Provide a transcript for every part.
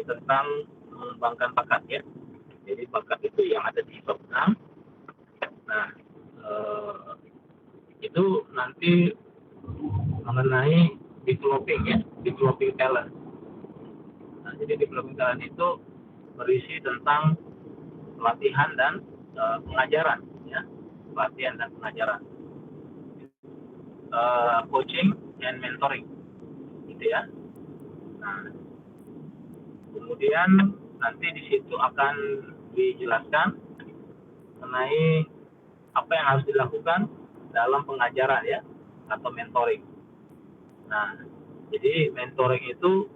tentang mengembangkan bakat ya. Jadi bakat itu yang ada di bab 6. Nah, itu nanti mengenai developing talent. Nah, jadi developing talent itu berisi tentang pelatihan dan pengajaran ya, pelatihan dan pengajaran, coaching and mentoring gitu ya. Nah, kemudian nanti di situ akan dijelaskan mengenai apa yang harus dilakukan dalam pengajaran ya, atau mentoring. Nah, jadi mentoring itu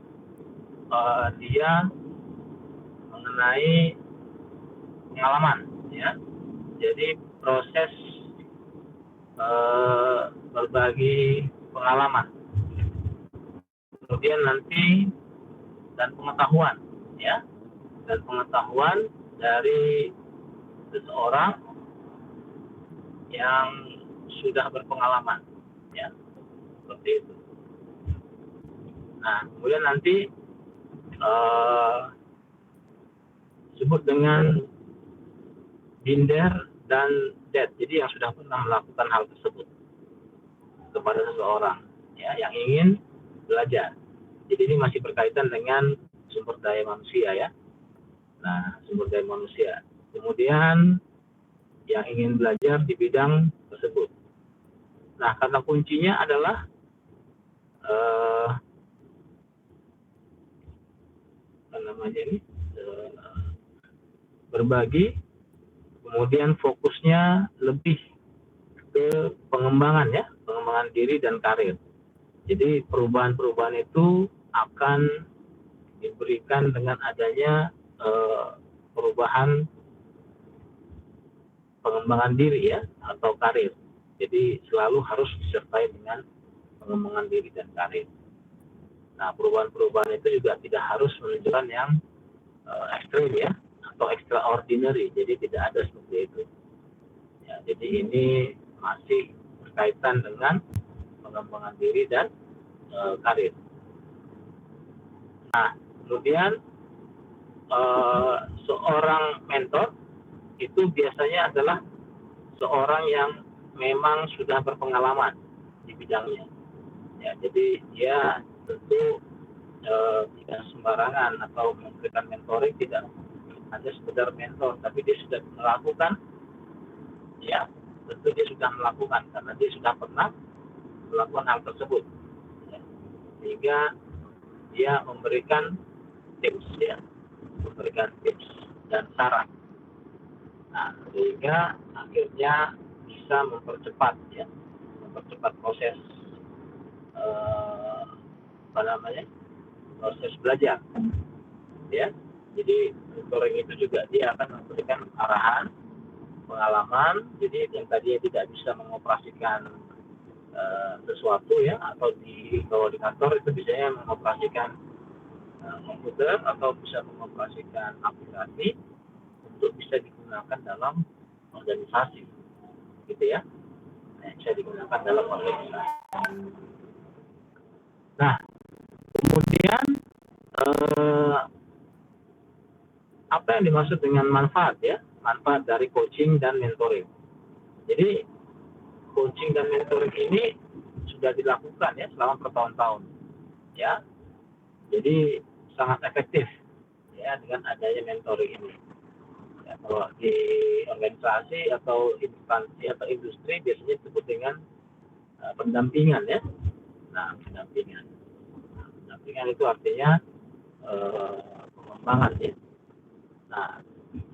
dia mengenai pengalaman ya. Jadi proses berbagi pengalaman, kemudian nanti dan pengetahuan ya, dan pengetahuan dari seseorang yang sudah berpengalaman ya, seperti itu. Nah, kemudian nanti disebut dengan binder dan dead, jadi yang sudah pernah melakukan hal tersebut kepada seseorang ya, yang ingin belajar. Jadi ini masih berkaitan dengan sumber daya manusia ya. Nah, sumber daya manusia. Kemudian yang ingin belajar di bidang tersebut. Nah, kata kuncinya adalah berbagi, kemudian fokusnya lebih ke pengembangan ya, pengembangan diri dan karir. Jadi perubahan-perubahan itu akan diberikan dengan adanya perubahan pengembangan diri ya, atau karir. Jadi selalu harus disertai dengan pengembangan diri dan karir. Nah, perubahan-perubahan itu juga tidak harus menunjukkan yang ekstrim ya, atau extraordinary. Jadi tidak ada seperti itu. Ya, jadi ini masih berkaitan dengan pengembangan diri dan karir. Nah, kemudian seorang mentor itu biasanya adalah seorang yang memang sudah berpengalaman di bidangnya. Ya, jadi dia tentu tidak sembarangan atau memberikan mentoring, tidak hanya sekedar mentor, tapi dia sudah melakukan, ya tentu dia sudah melakukan karena dia sudah pernah melakukan hal tersebut, ya. Sehingga dia memberikan tips ya, memberikan tips dan saran. Nah, sehingga akhirnya bisa mempercepat proses proses belajar ya. Jadi mentoring itu juga dia akan memberikan arahan, pengalaman. Jadi yang tadinya tidak bisa mengoperasikan sesuatu ya, atau kalau di kantor itu biasanya mengoperasikan komputer atau bisa mengoperasikan aplikasi untuk bisa digunakan dalam organisasi gitu ya. Nah, bisa digunakan dalam organisasi. Nah, kemudian apa yang dimaksud dengan manfaat ya? Manfaat dari coaching dan mentoring. Jadi coaching dan mentoring ini sudah dilakukan ya selama bertahun-tahun ya. Jadi sangat efektif ya dengan adanya mentoring ini. Ya, kalau di organisasi atau instansi atau industri biasanya disebut dengan pendampingan ya. Nah, pendampingan itu artinya pengembangan ya. Nah,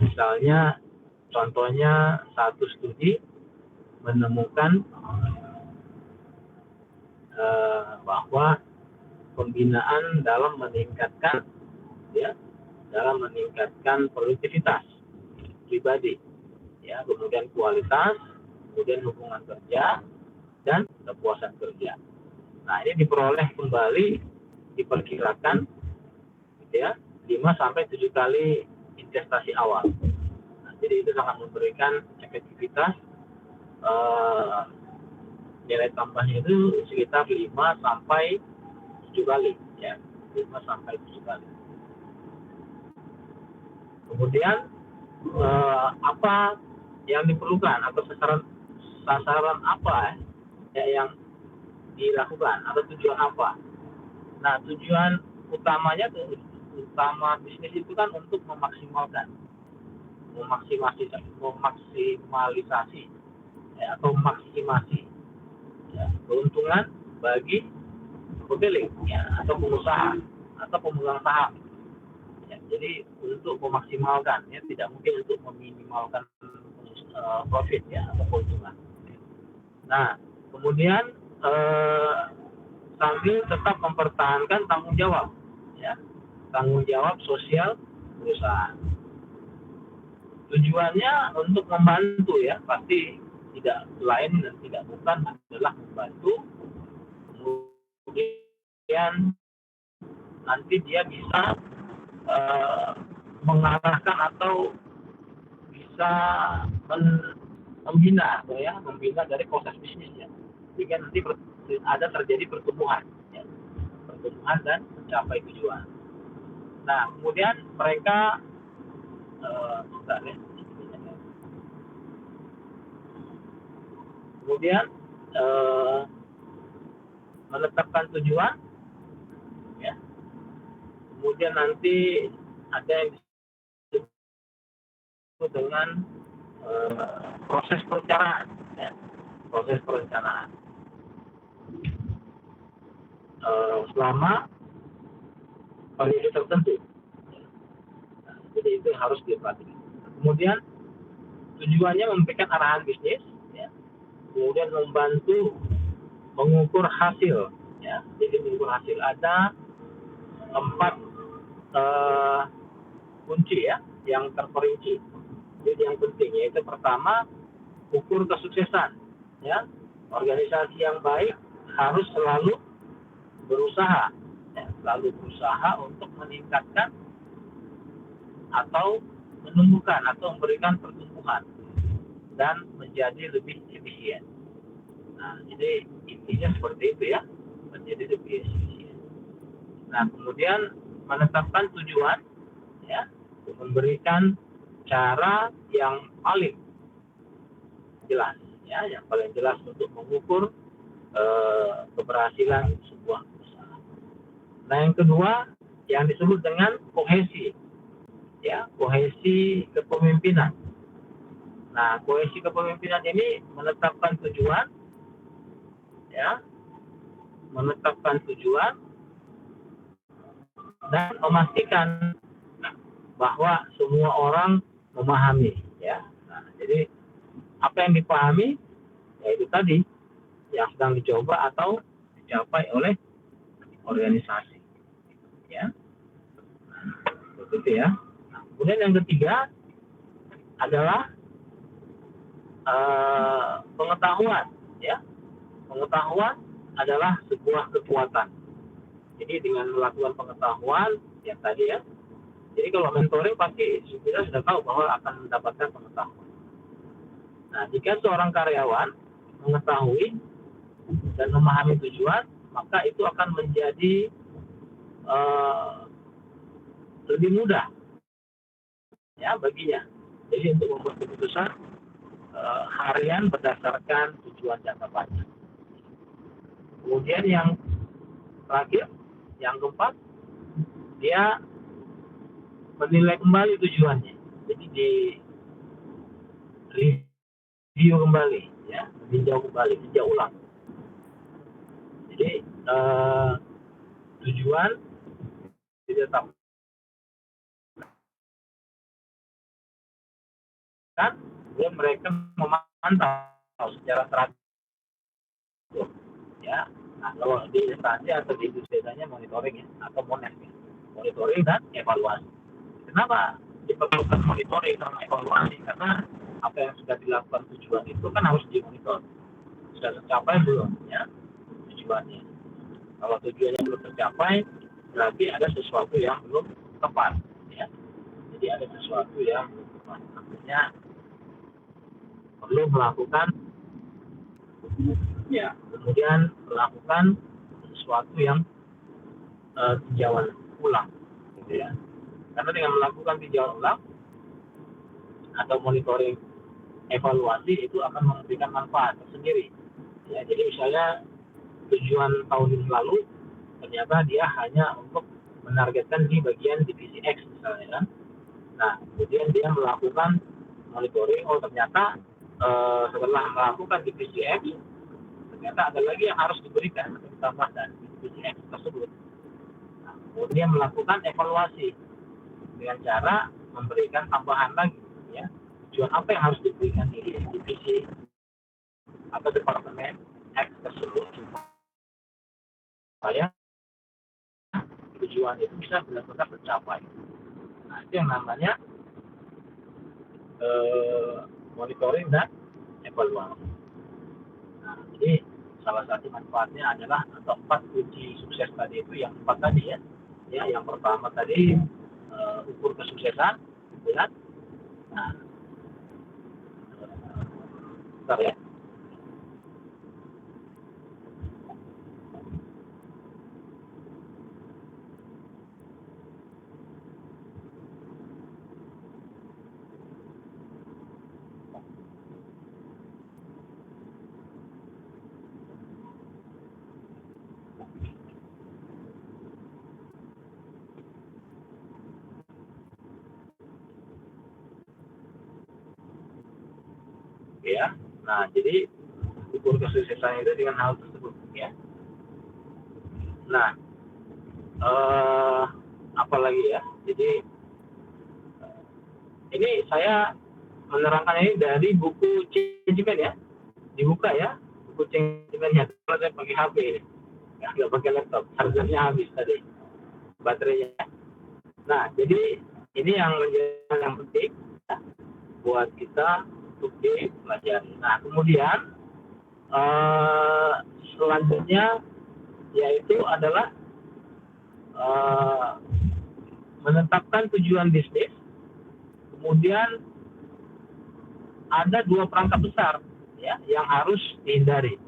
misalnya contohnya satu studi menemukan bahwa pembinaan dalam meningkatkan produktivitas pribadi ya, kemudian kualitas, kemudian hubungan kerja dan kepuasan kerja. Nah, ini diperoleh kembali diperkirakan gitu ya 5 sampai 7 kali investasi awal. Nah, jadi itu sangat memberikan efektivitas, nilai tambahnya itu sekitar 5 sampai 7 kali ya, 5 sampai 7 kali. Kemudian apa yang diperlukan atau sasaran apa ya yang dilakukan atau tujuan apa. Nah, tujuan utama bisnis itu kan untuk memaksimalisasi ya, atau maksimasi ya, keuntungan bagi pemilik ya, atau pengusaha atau pemegang saham. Ya, jadi untuk memaksimalkan ya, tidak mungkin untuk meminimalkan profit ya atau keuntungan. Nah, kemudian sambil tetap mempertahankan tanggung jawab ya, tanggung jawab sosial perusahaan. Tujuannya untuk membantu ya, pasti tidak lain dan tidak bukan adalah membantu. Kemudian nanti dia bisa mengarahkan atau bisa membina dari proses bisnisnya, sehingga nanti ada terjadi pertumbuhan ya, dan mencapai tujuan. Nah, kemudian mereka kemudian menetapkan tujuan ya, kemudian nanti ada yang disebut dengan proses perencanaan ya, selama periode tertentu. Nah, jadi itu yang harus diperhatikan. Kemudian tujuannya memberikan arahan bisnis ya, kemudian membantu mengukur hasil ya. Jadi mengukur hasil ada 4 kunci ya yang terperinci. Jadi yang penting yaitu pertama, ukur kesuksesan ya. Organisasi yang baik harus selalu berusaha untuk meningkatkan atau menumbuhkan atau memberikan pertumbuhan dan menjadi lebih efisien. Nah, jadi intinya seperti itu ya, menjadi lebih efisien. Nah, kemudian menetapkan tujuan ya, memberikan cara yang paling jelas ya, yang paling jelas untuk mengukur keberhasilan sebuah usaha. Nah, yang kedua yang disebut dengan kohesi ya, kohesi kepemimpinan. Nah, kohesi kepemimpinan ini menetapkan tujuan ya, dan memastikan bahwa semua orang memahami ya. Nah, jadi apa yang dipahami yaitu tadi yang sedang dicoba atau dicapai oleh organisasi ya. Begitu ya. Nah, kemudian yang ketiga adalah pengetahuan ya. Pengetahuan adalah sebuah kekuatan. Jadi dengan melakukan pengetahuan yang tadi ya, jadi kalau mentoring pasti kita sudah tahu bahwa akan mendapatkan pengetahuan. Nah, jika seorang karyawan mengetahui dan memahami tujuan, maka itu akan menjadi lebih mudah ya baginya. Jadi untuk membuat keputusan harian berdasarkan tujuan jangka panjang. Kemudian yang terakhir, yang keempat, dia menilai kembali tujuannya. Jadi di review kembali ya, tinjau ulang. Jadi tujuan ditetapkan, kemudian mereka memantau secara teratur ya. Nah, kalau di instansi atau di industri biasanya monitoring ya, atau monitoring dan evaluasi. Kenapa diperlukan monitoring dan evaluasi? Karena apa yang sudah dilakukan tujuan itu kan harus dimonitor, sudah tercapai belum ya tujuannya. Kalau tujuannya belum tercapai, berarti ada sesuatu yang belum tepat ya. Jadi ada sesuatu yang belum tepat, artinya perlu melakukan ya, kemudian melakukan sesuatu yang tinjauan ulang gitu ya. Karena dengan melakukan tinjauan ulang, atau monitoring evaluasi itu akan memberikan manfaat tersendiri. Ya, jadi misalnya tujuan tahun ini lalu ternyata dia hanya untuk menargetkan di bagian divisi X misalnya kan. Nah, kemudian dia melakukan monitoring, oh ternyata setelah melakukan divisi X, ternyata ada lagi yang harus diberikan atau ditambahkan di divisi X tersebut. Nah, kemudian melakukan evaluasi dengan cara memberikan tambahan lagi, ya tujuan apa yang harus diberikan di divisi atau departemen X tersebut supaya tujuan itu bisa benar-benar tercapai. Nah, itu yang namanya monitoring dan evaluasi. Nah, jadi salah satu manfaatnya adalah atau 4 kunci sukses tadi itu yang 4 tadi ya. Ya, yang pertama tadi ukur kesuksesan, ya. Nah, bentar ya. Ya. Nah, jadi ukur kesuksesan itu dengan hal tersebut ya. Nah, apalagi ya. Jadi ini saya menerangkan ini dari buku Changeman ya. Dibuka ya, buku Changeman-nya. Kalau saya pakai HP ini, ya, nggak pakai laptop. Chargernya habis tadi, baterainya. Nah, jadi ini yang menjadi yang penting ya, buat kita untuk dipelajari. Nah, kemudian selanjutnya yaitu adalah menetapkan tujuan bisnis. Kemudian ada 2 perangkap besar ya yang harus dihindari.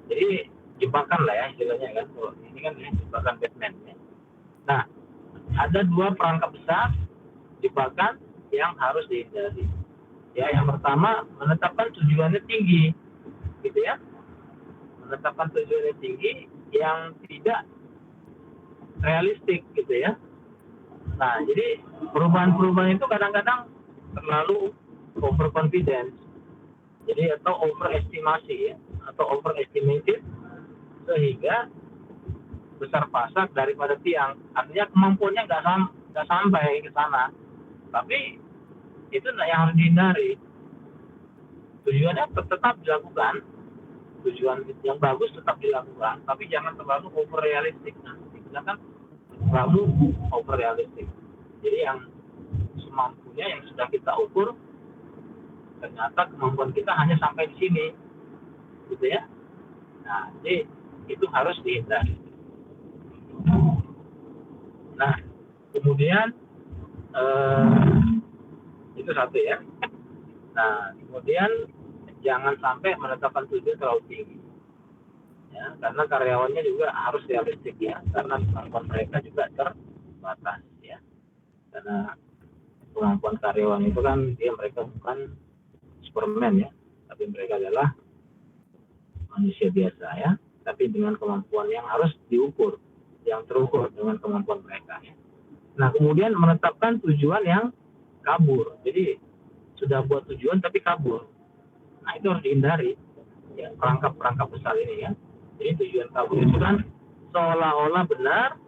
Jadi jebakan lah ya istilahnya kan. Ini kan jebakan Batman ya. Nah, ada 2 perangkap besar jebakan yang harus dihindari. Ya, yang pertama menetapkan tujuannya tinggi, gitu ya. Menetapkan tujuannya tinggi yang tidak realistik, gitu ya. Nah, jadi perubahan-perubahan itu kadang-kadang terlalu overconfidence, jadi atau overestimasi ya, atau overestimated sehingga besar pasak daripada tiang. Artinya kemampuannya nggak sampai ke sana. Tapi itu yang harus dihindari. Tujuannya tetap dilakukan, tujuan yang bagus tetap dilakukan, tapi jangan terlalu over realistik. Nah, kan terlalu over realistik. Jadi yang semampunya yang sudah kita ukur, ternyata kemampuan kita hanya sampai di sini, gitu ya. Nah, jadi itu harus dihindari. Nah, kemudian itu satu ya. Nah, kemudian jangan sampai menetapkan tujuan terlalu tinggi, ya, karena karyawannya juga harus realistik ya, karena kemampuan mereka juga terbatas ya. Karena kemampuan karyawan itu kan mereka bukan Superman ya, tapi mereka adalah manusia biasa ya, tapi dengan kemampuan yang harus diukur, yang terukur dengan kemampuan mereka ya. Nah, kemudian menetapkan tujuan yang kabur. Jadi sudah buat tujuan tapi kabur. Nah, itu harus dihindari. Ya, perangkap besar ini ya. Jadi tujuan kabur itu kan seolah-olah benar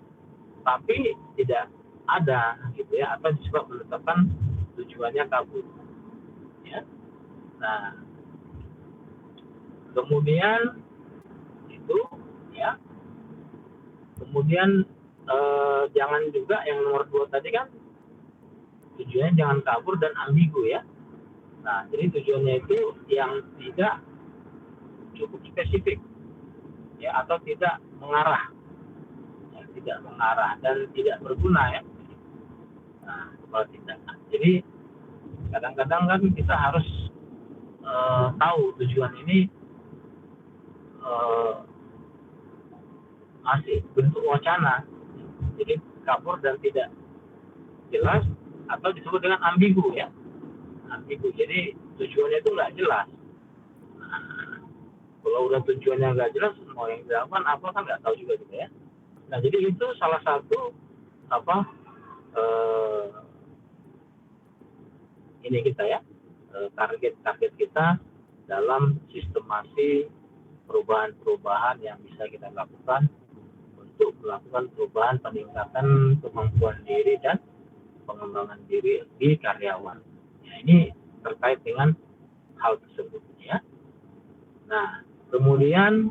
tapi tidak ada gitu ya, atau disebut menetapkan tujuannya kabur. Ya. Nah, kemudian itu ya. Kemudian jangan juga yang nomor 2 tadi kan tujuannya jangan kabur dan ambigu ya. Nah, jadi tujuannya itu yang tidak cukup spesifik ya, atau tidak mengarah ya, tidak mengarah dan tidak berguna ya. Nah, kalau tidak, jadi kadang-kadang kan kita harus tahu tujuan ini masih bentuk wacana, jadi kabur dan tidak jelas, atau disebut dengan ambigu ya. ambigu. Jadi tujuannya itu nggak jelas. Nah, kalau udah tujuannya nggak jelas, mau yang dilakukan apa kan nggak tahu juga gitu ya. Nah, jadi itu salah satu apa eh, ini kita ya, target-target kita dalam sistemasi perubahan-perubahan yang bisa kita lakukan untuk melakukan perubahan peningkatan kemampuan diri dan pengembangan diri di karyawan. Ya, ini terkait dengan hal tersebut ya. Nah, kemudian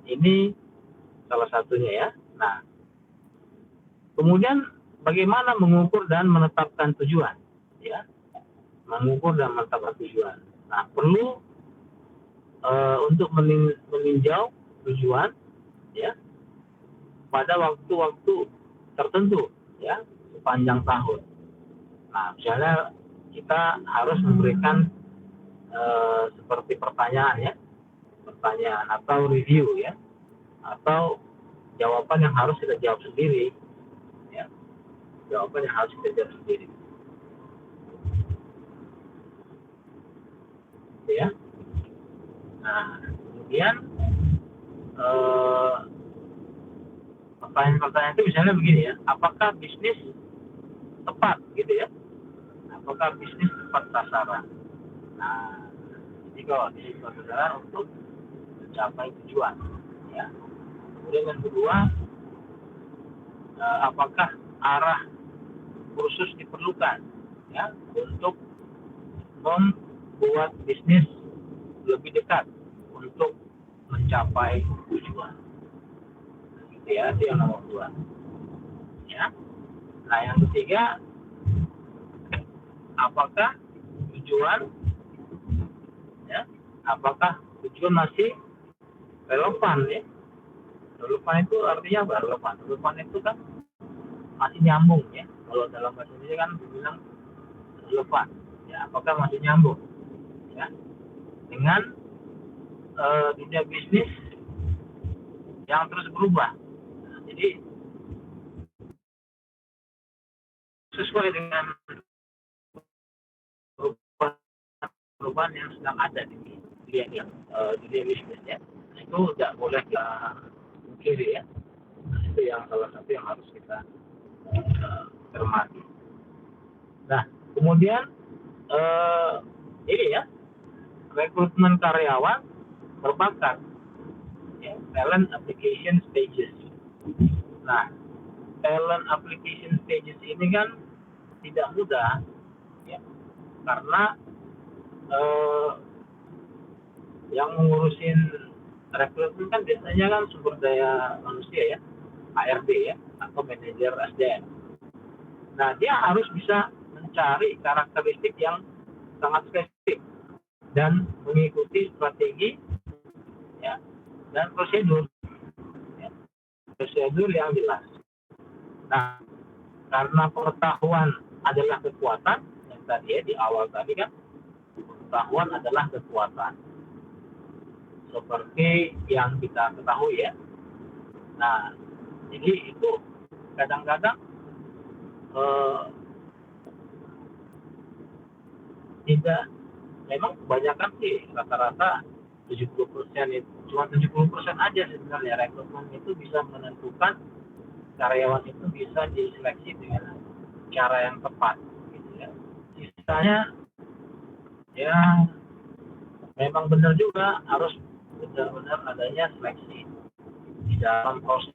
ini salah satunya ya. Nah, kemudian bagaimana mengukur dan menetapkan tujuan ya? Mengukur dan menetapkan tujuan. Nah, perlu untuk meninjau tujuan ya pada waktu-waktu tertentu ya sepanjang tahun. Nah, misalnya kita harus memberikan seperti pertanyaan atau review ya, atau jawaban yang harus kita jawab sendiri ya, jawaban yang harus kita jawab sendiri ya. Nah, kemudian pertanyaan-pertanyaan itu misalnya begini ya, apakah bisnis tepat gitu ya, apakah bisnis tepat sasaran. Nah, jadi kalau bisnis tepat sasaran untuk mencapai tujuan ya. Kemudian yang kedua, apakah arah kursus diperlukan ya untuk membuat bisnis lebih dekat untuk mencapai tujuan. Gitu ya, itu yang nomor 2 ya. Nah, yang ketiga, apakah tujuan ya, apakah tujuan masih relevan ya. Relevan itu artinya apa? Relevan itu kan masih nyambung ya. Kalau dalam bahasa Indonesia kan dibilang relevan ya, apakah masih nyambung ya dengan dunia bisnis yang terus berubah. Nah, jadi sesuai dengan perubahan yang sedang ada di dunia bisnis ya. Nah, itu tidak boleh kita kiri ya. Nah, itu yang salah satu yang harus kita cermati. Nah, kemudian ini ya, rekrutmen karyawan berbakat ya, talent application stages. Nah, talent application stages ini kan tidak mudah ya, karena yang mengurusin rekrutmen kan biasanya kan sumber daya manusia ya, HRD ya, atau manajer SDM. Nah, dia harus bisa mencari karakteristik yang sangat spesifik dan mengikuti strategi ya dan prosedur ya, prosedur yang jelas. Nah, karena pengetahuan adalah kekuatan yang tadi ya di awal tadi kan, pengetahuan adalah kekuatan seperti yang kita ketahui ya. Nah, jadi itu kadang-kadang tidak, memang kebanyakan sih rata-rata 70% itu, cuma 70% aja sebenarnya rekrutmen itu bisa menentukan karyawan itu bisa diseleksi dengan cara yang tepat gitu ya. Sisanya ya memang benar juga harus benar-benar adanya seleksi di dalam proses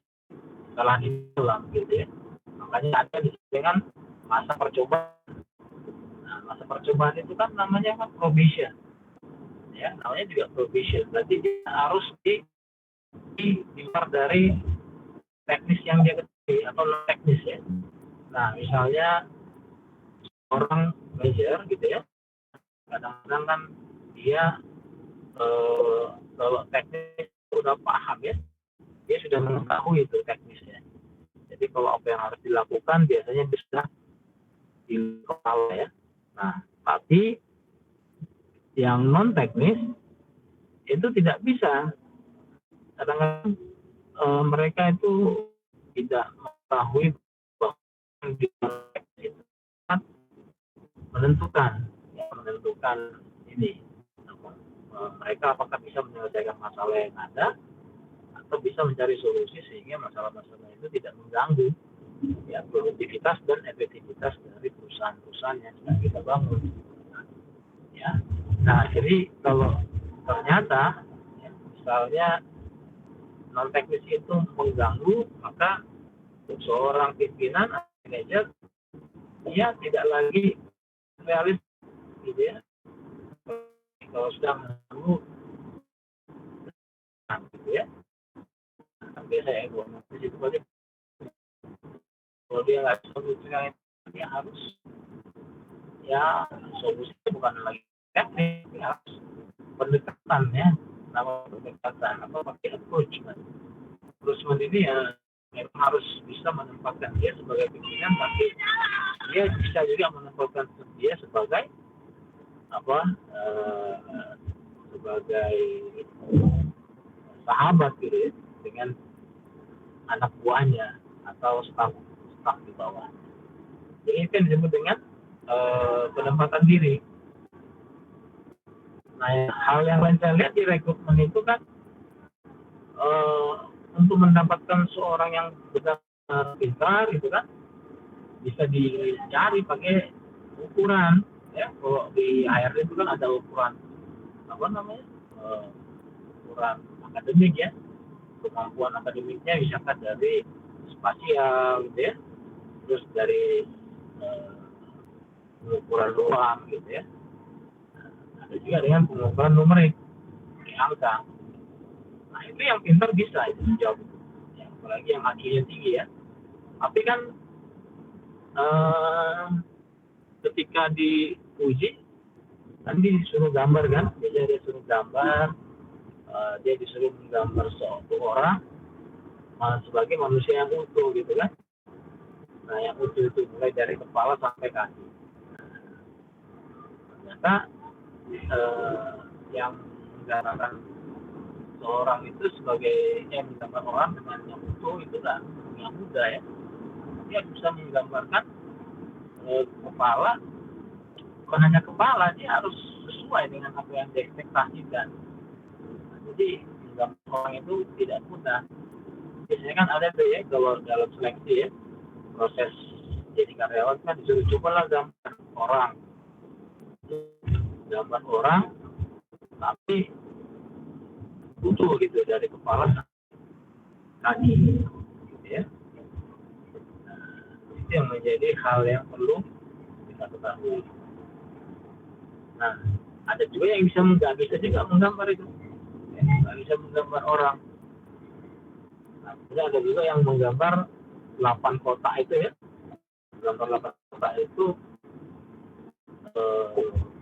setelah di dalam gitu ya. Makanya ada dengan masa percobaan. Nah, masa percobaan itu kan namanya kan probation ya, namanya juga probation, berarti dia harus di luar dari teknis yang dia ketahui atau non teknis ya. Nah, misalnya orang manajer gitu ya, kadang-kadang kan dia kalau teknis udah paham ya, dia sudah mengetahui itu teknisnya. Jadi kalau apa yang harus dilakukan biasanya bisa di kepala ya. Nah, tapi yang non teknis itu tidak bisa. Kadang-kadang mereka itu tidak mengetahui bahwa di teknis itu kan menentukan ini mereka apakah bisa menyelesaikan masalah yang ada atau bisa mencari solusi sehingga masalah-masalah itu tidak mengganggu ya produktivitas dan efektivitas dari perusahaan-perusahaan yang sedang kita bangun ya. Nah jadi kalau ternyata ya, misalnya non teknis itu mengganggu, maka seorang pimpinan atau manajer dia tidak lagi realis gitu ya. Kalau sudah mengganggu gitu ya, biasa ya gue di situ balik kalau dia nggak solusinya dia harus ya solusinya bukan lagi teknik, dia harus pendekatan ya, nama pendekatan apa pakai approachment ini ya memang harus bisa menempatkan dia sebagai pimpinan, tapi dia bisa juga menempatkan dia sebagai apa sebagai sahabat gitu ya dengan anak buahnya atau staf di bawah. Jadi itu yang disebut dengan penempatan diri. Nah, hal yang lain saya lihat di rekrutmen itu kan untuk mendapatkan seorang yang benar-benar pintar gitu kan bisa dicari pakai ukuran ya. Kalau di HRD itu kan ada ukuran apa namanya ukuran akademik ya, kemampuan akademiknya misalkan dari spasial gitu ya, terus dari pengukuran ruang gitu ya. Ada juga dengan pengukuran numerik angka. Nah itu yang pintar bisa itu menjawab ya, apalagi yang IQ-nya tinggi ya. Tapi kan ketika diuji nanti disuruh gambar kan, dia disuruh gambar, dia disuruh menggambar suatu orang sebagai manusia yang utuh gitu kan. Nah yang utuh itu mulai dari kepala sampai kaki. Ternyata yang menggambarkan seorang itu sebagai menggambar orang dengan yang utuh itu kan yang mudah ya. Dia bisa menggambarkan kepala, bukan hanya kepala, dia harus sesuai dengan apa yang diekspektasikan. Nah, jadi menggambar orang itu tidak mudah. Biasanya kan ada tuh ya kalau dalam seleksi ya, proses jadi karyawan kan disuruh cobalah gambar orang tapi utuh gitu dari kepala sampai kaki gitu ya. Nah, itu yang menjadi hal yang perlu kita ketahui. Nah ada juga yang nggak bisa juga menggambar itu ya, nggak bisa menggambar orang. Nah, ada juga yang menggambar 8 kotak itu ya, gambar 8 kotak itu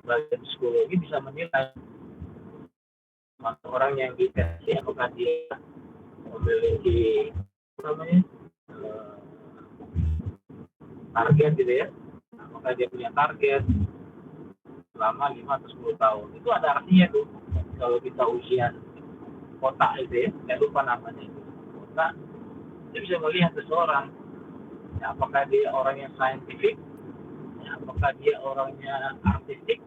bagian psikologi bisa menilai orang yang dikasih apakah dia memiliki target gitu ya, apakah dia punya target selama 5 atau 10 tahun. Itu ada artinya tuh kalau kita ujian kotak itu ya, saya lupa namanya itu kotak, kita bisa melihat seseorang ya, apakah dia orang yang saintifik ya, apakah dia orangnya artistik,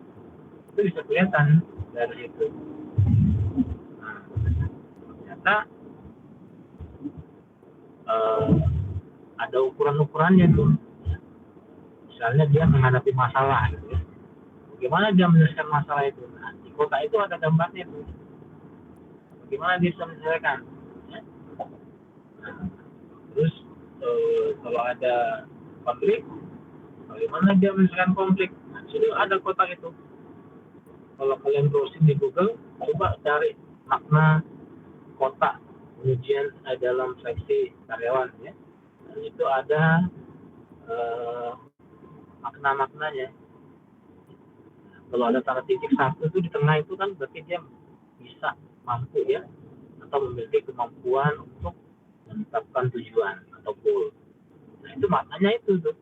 itu bisa kelihatan dari itu. Nah, ternyata ada ukuran-ukurannya tuh. Misalnya dia menghadapi masalah gitu ya. Bagaimana dia menyelesaikan masalah itu? Nah, di kota itu ada gambarnya tuh. Bagaimana dia bisa menyelesaikan? Ya. Nah, terus kalau ada konflik, bagaimana dia menyelesaikan konflik? Nah, di situ ada kotak itu. Kalau kalian browsing di Google, coba cari makna kotak ujian dalam seleksi karyawan ya. Dan itu ada makna-maknanya. Kalau ada tanda titik satu itu di tengah itu kan berarti dia bisa mampu ya atau memiliki kemampuan untuk menetapkan tujuan atau goal. Nah itu maknanya itu tuh.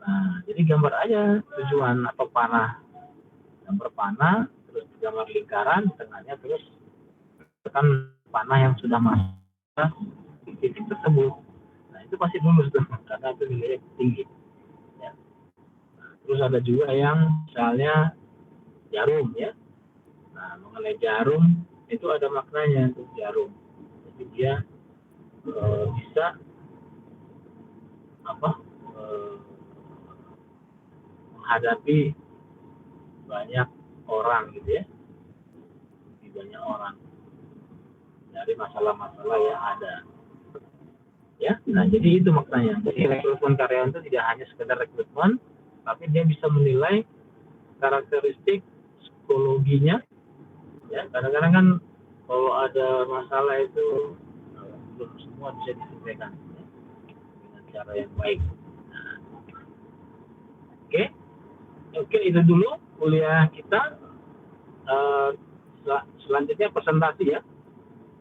Nah jadi gambar aja tujuan atau panah, gambar panah, terus gambar lingkaran di tengahnya, terus tekan panah yang sudah masuk di titik tersebut. Nah itu pasti lulus tuh karena itu nilainya tinggi. Ya. Nah, Terus ada juga yang misalnya jarum ya. Nah, mengenai jarum itu ada maknanya untuk jarum. Jadi dia bisa apa menghadapi banyak orang gitu ya, lebih banyak orang dari masalah-masalah yang ada ya. Nah, jadi itu maknanya. Jadi rekrutmen karyawan itu tidak hanya sekedar rekrutmen, tapi dia bisa menilai karakteristik psikologinya ya. Kadang-kadang kan kalau ada masalah itu belum semua bisa diselesaikan ya, dengan cara yang baik. Oke, oke, itu dulu kuliah kita. Eh, Selanjutnya presentasi ya.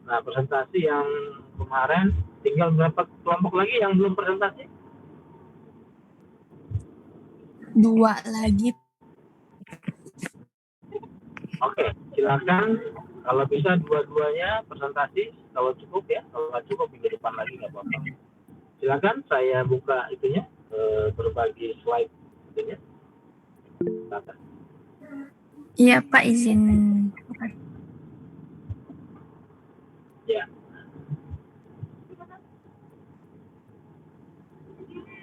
Nah, presentasi yang kemarin tinggal berapa kelompok lagi yang belum presentasi? 2 lagi. Oke, silakan. Kalau bisa dua-duanya presentasi. Kalau cukup ya, kalau nggak cukup minggu depan lagi nggak apa-apa. Silakan, saya buka itunya, berbagi slide itunya. Silakan. Iya Pak, izin. Ya,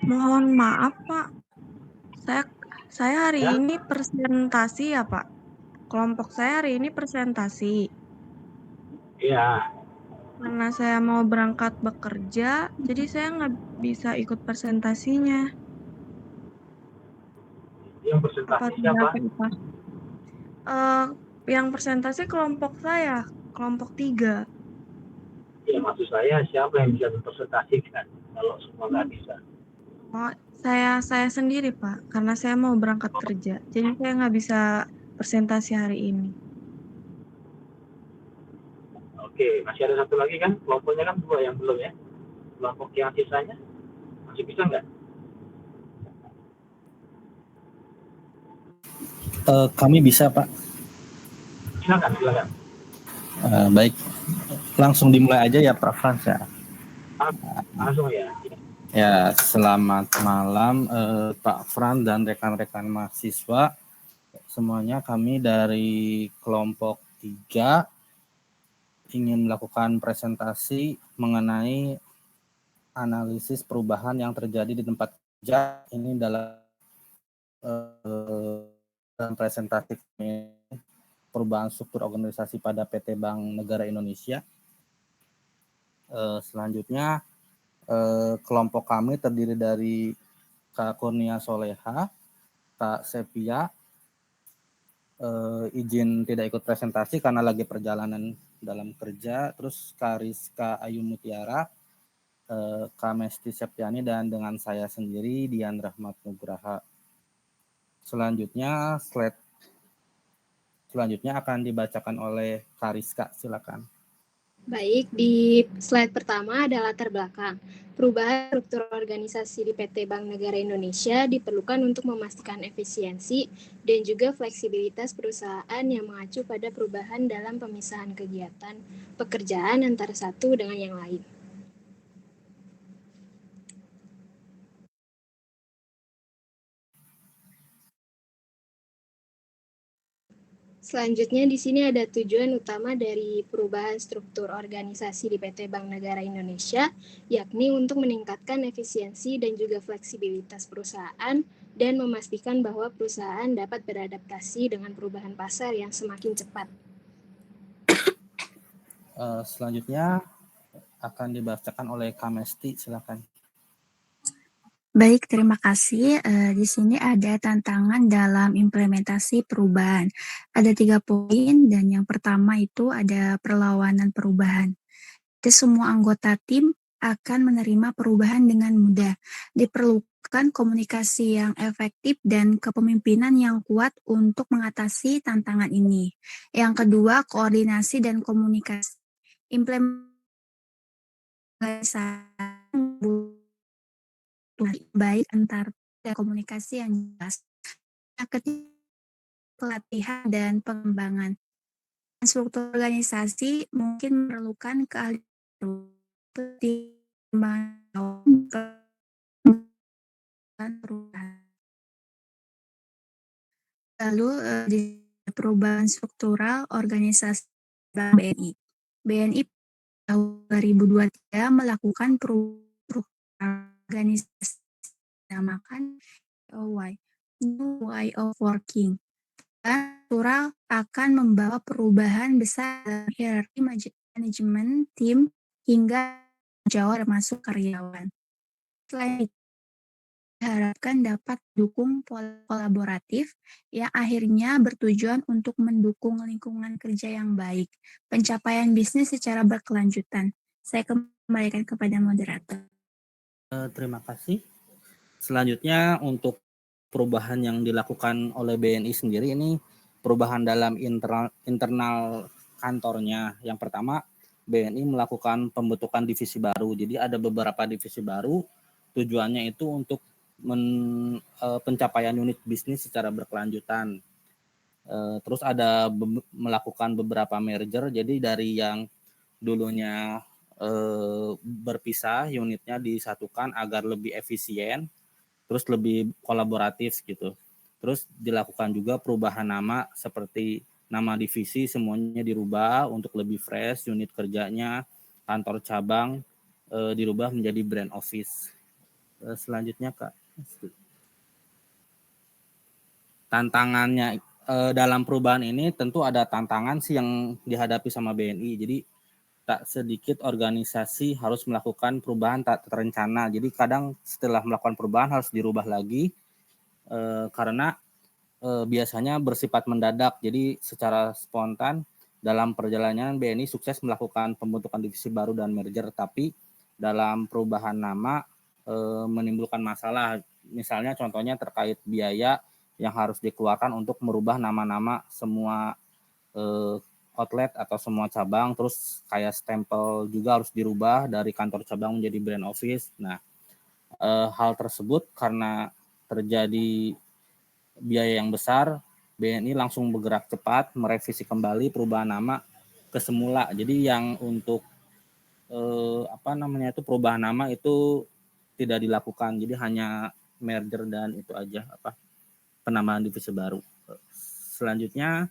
Mohon maaf Pak, saya hari ya. ini presentasi ya Pak. Kelompok saya hari ini presentasi. Iya. Karena saya mau berangkat bekerja, jadi saya nggak bisa ikut presentasinya. Yang Apa presentasi tidak siapa? apa-apa? Yang presentasi kelompok saya, kelompok 3. Ya, maksud saya siapa yang bisa mempresentasikan kalau semua nggak bisa. Oh, saya sendiri Pak, karena saya mau berangkat kerja, jadi saya nggak bisa presentasi hari ini. Oke, masih ada satu lagi kan? Kelompoknya kan 2 yang belum ya. Kelompok yang sisanya masih bisa nggak? Kami bisa Pak. Silakan. Baik, langsung dimulai aja ya Pak Frans ya. Langsung ya. Ya, selamat malam Pak Frans dan rekan-rekan mahasiswa. Semuanya kami dari kelompok 3 ingin melakukan presentasi mengenai analisis perubahan yang terjadi di tempat kerja. Ini dalam presentasi perubahan struktur organisasi pada PT Bank Negara Indonesia. Selanjutnya kelompok kami terdiri dari Kak Kurnia Soleha, Kak Sepia, izin tidak ikut presentasi karena lagi perjalanan dalam kerja, terus Kak Rizka Ayu Mutiara, Kak Mesti Septiani, dan dengan saya sendiri Dian Rahmat Nugraha. Selanjutnya slide selanjutnya akan dibacakan oleh Kak Rizka, silakan. Baik, di slide pertama ada latar belakang. Perubahan struktur organisasi di PT Bank Negara Indonesia diperlukan untuk memastikan efisiensi dan juga fleksibilitas perusahaan yang mengacu pada perubahan dalam pemisahan kegiatan pekerjaan antara satu dengan yang lain. Selanjutnya di sini ada tujuan utama dari perubahan struktur organisasi di PT Bank Negara Indonesia, yakni untuk meningkatkan efisiensi dan juga fleksibilitas perusahaan dan memastikan bahwa perusahaan dapat beradaptasi dengan perubahan pasar yang semakin cepat. Selanjutnya akan dibacakan oleh Kak Mesti, silakan. Baik, terima kasih. Di sini ada tantangan dalam implementasi perubahan. Ada 3 poin dan yang pertama itu ada perlawanan perubahan. Semua anggota tim akan menerima perubahan dengan mudah. Diperlukan komunikasi yang efektif dan kepemimpinan yang kuat untuk mengatasi tantangan ini. Yang kedua, koordinasi dan komunikasi. Implementasi baik antar komunikasi yang jelas. Yang ketiga, pelatihan dan pengembangan. Struktur organisasi mungkin memerlukan keahlian seperti perubahan. Lalu di perubahan struktural organisasi Bank BNI. BNI tahun 2023 melakukan perubahan organisasi dinamakan OY, New Way of Working. Struktural akan membawa perubahan besar dalam hierarki manajemen tim hingga Jawa termasuk karyawan. Selain itu, diharapkan dapat dukung kolaboratif yang akhirnya bertujuan untuk mendukung lingkungan kerja yang baik, pencapaian bisnis secara berkelanjutan. Saya kembalikan kepada moderator. Terima kasih. Selanjutnya untuk perubahan yang dilakukan oleh BNI sendiri ini perubahan dalam internal kantornya. Yang pertama, BNI melakukan pembentukan divisi baru. Jadi ada beberapa divisi baru, tujuannya itu untuk pencapaian unit bisnis secara berkelanjutan. Terus ada melakukan beberapa merger. Jadi dari yang dulunya berpisah, unitnya disatukan agar lebih efisien, terus lebih kolaboratif gitu. Terus dilakukan juga perubahan nama seperti nama divisi semuanya dirubah untuk lebih fresh, unit kerjanya, kantor cabang dirubah menjadi brand office. Selanjutnya Kak. Tantangannya dalam perubahan ini tentu ada tantangan sih yang dihadapi sama BNI. Jadi tak sedikit organisasi harus melakukan perubahan tak terencana. Jadi kadang setelah melakukan perubahan harus dirubah lagi karena biasanya bersifat mendadak. Jadi secara spontan dalam perjalanan BNI sukses melakukan pembentukan divisi baru dan merger, tapi dalam perubahan nama menimbulkan masalah. Misalnya contohnya terkait biaya yang harus dikeluarkan untuk merubah nama-nama semua outlet atau semua cabang, terus kayak stempel juga harus dirubah dari kantor cabang menjadi brand office. Nah, hal tersebut karena terjadi biaya yang besar, BNI langsung bergerak cepat merevisi kembali perubahan nama ke semula. Jadi yang untuk perubahan nama itu tidak dilakukan. Jadi hanya merger dan itu aja penambahan divisi baru. Selanjutnya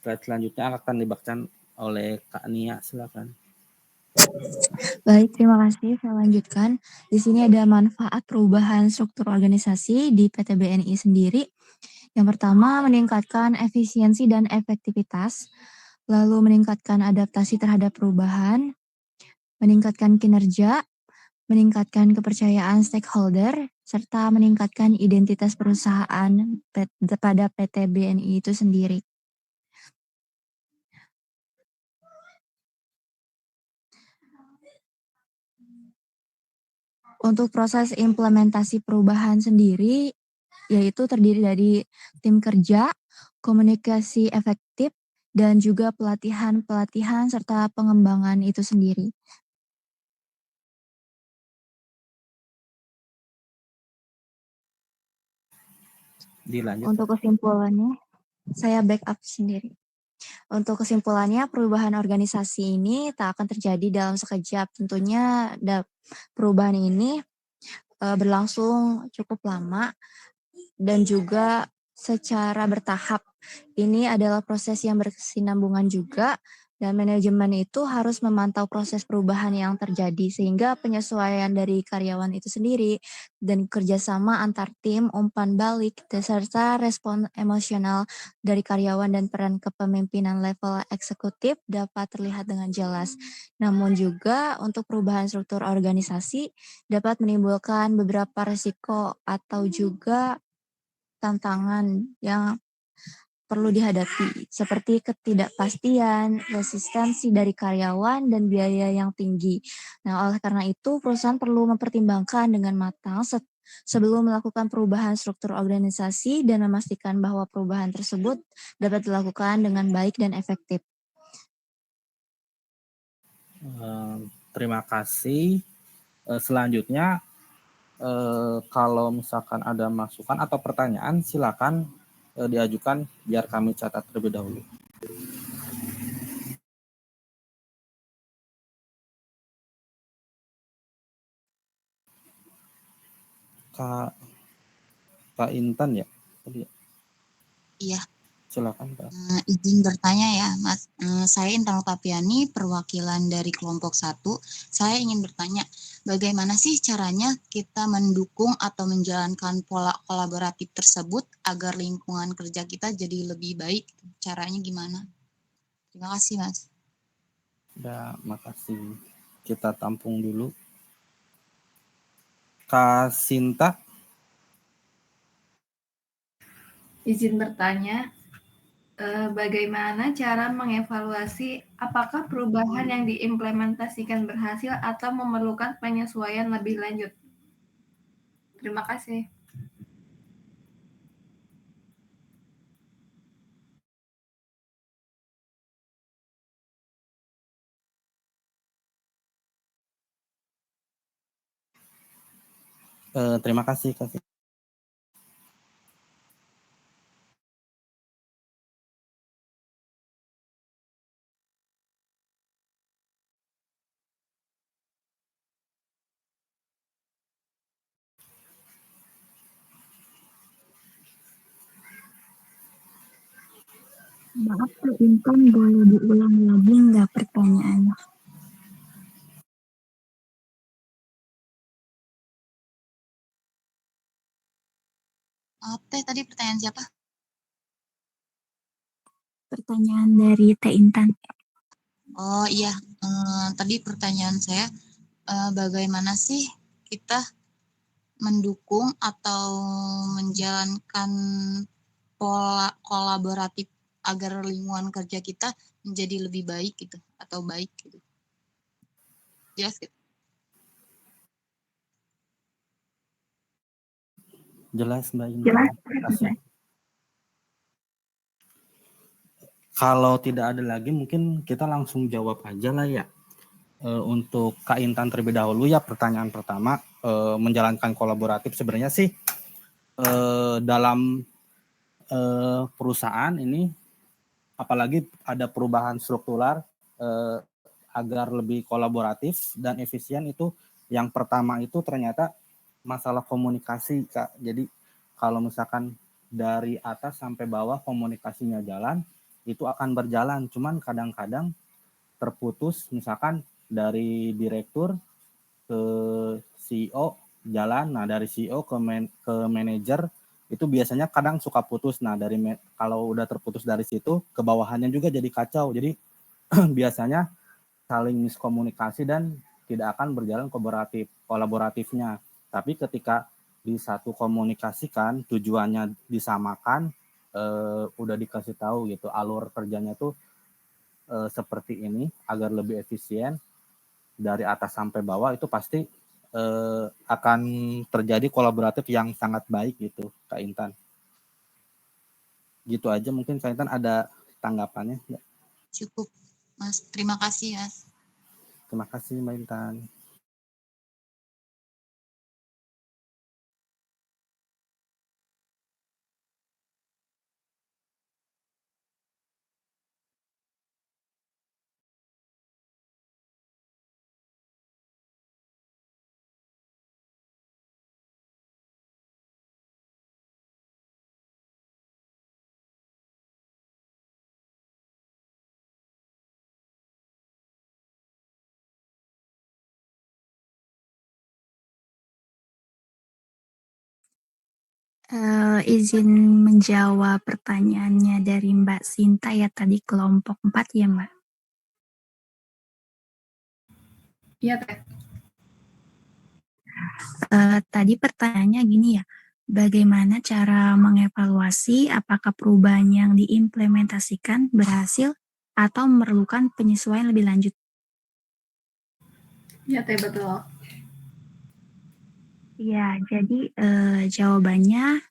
akan dibacakan oleh Kak Nia, silakan. Baik, terima kasih. Saya lanjutkan. Di sini ada manfaat perubahan struktur organisasi di PT BNI sendiri. Yang pertama, meningkatkan efisiensi dan efektivitas, lalu meningkatkan adaptasi terhadap perubahan, meningkatkan kinerja, meningkatkan kepercayaan stakeholder, serta meningkatkan identitas perusahaan pada PT BNI itu sendiri. Untuk proses implementasi perubahan sendiri, yaitu terdiri dari tim kerja, komunikasi efektif, dan juga pelatihan serta pengembangan itu sendiri. Dilanjut. Untuk kesimpulannya, saya backup sendiri. Untuk kesimpulannya, perubahan organisasi ini tak akan terjadi dalam sekejap. Tentunya perubahan ini berlangsung cukup lama dan juga secara bertahap. Ini adalah proses yang berkesinambungan juga, dan manajemen itu harus memantau proses perubahan yang terjadi sehingga penyesuaian dari karyawan itu sendiri dan kerjasama antar tim, umpan balik, serta respon emosional dari karyawan dan peran kepemimpinan level eksekutif dapat terlihat dengan jelas. Namun juga untuk perubahan struktur organisasi dapat menimbulkan beberapa risiko atau juga tantangan yang perlu dihadapi, seperti ketidakpastian, resistensi dari karyawan, dan biaya yang tinggi. Nah, oleh karena itu, perusahaan perlu mempertimbangkan dengan matang sebelum melakukan perubahan struktur organisasi dan memastikan bahwa perubahan tersebut dapat dilakukan dengan baik dan efektif. Terima kasih. Selanjutnya, kalau misalkan ada masukan atau pertanyaan, silakan diajukan biar kami catat terlebih dahulu. Kak Intan ya? Iya, Silakan Pak. izin bertanya ya, Mas. Saya Intan Tapiani, perwakilan dari kelompok 1. Saya ingin bertanya, bagaimana sih caranya kita mendukung atau menjalankan pola kolaboratif tersebut agar lingkungan kerja kita jadi lebih baik? Caranya gimana? Terima kasih, Mas. Ya, makasih. Kita tampung dulu. Kak Sinta. Izin bertanya, bagaimana cara mengevaluasi apakah perubahan yang diimplementasikan berhasil atau memerlukan penyesuaian lebih lanjut? Terima kasih. Terima kasih Kak Sinta. Maaf Kak Intan, boleh diulang lagi nggak pertanyaannya? Apa tadi pertanyaan siapa? Pertanyaan dari Teh Intan. Oh iya, tadi pertanyaan saya, bagaimana sih kita mendukung atau menjalankan pola kolaboratif agar lingkungan kerja kita menjadi lebih baik gitu atau baik gitu. Jelas gitu. Jelas Mbak Intan. Jelas. Terima kasih. Kalau tidak ada lagi mungkin kita langsung jawab aja lah ya. Untuk Kak Intan terlebih dahulu ya, pertanyaan pertama, menjalankan kolaboratif sebenarnya sih dalam perusahaan ini, apalagi ada perubahan struktural agar lebih kolaboratif dan efisien, itu yang pertama itu ternyata masalah komunikasi Kak. Jadi kalau misalkan dari atas sampai bawah komunikasinya jalan, itu akan berjalan. Cuman kadang-kadang terputus, misalkan dari direktur ke CEO jalan, nah dari CEO ke manajer itu biasanya kadang suka putus. Nah dari kalau udah terputus dari situ, ke bawahannya juga jadi kacau. Jadi biasanya saling miskomunikasi dan tidak akan berjalan kolaboratifnya. Tapi ketika di satu komunikasikan, tujuannya disamakan, udah dikasih tahu gitu alur kerjanya tuh seperti ini agar lebih efisien dari atas sampai bawah, itu pasti akan terjadi kolaboratif yang sangat baik gitu Kak Intan. Gitu aja mungkin Kak Intan, ada tanggapannya? Cukup Mas, terima kasih Mas. Terima kasih Mbak Intan. Izin menjawab pertanyaannya dari Mbak Sinta ya, tadi kelompok 4 ya Mbak? Iya, Teh. Tadi pertanyaannya gini ya, bagaimana cara mengevaluasi apakah perubahan yang diimplementasikan berhasil atau memerlukan penyesuaian lebih lanjut? Iya, Teh, betul. Ya, jadi jawabannya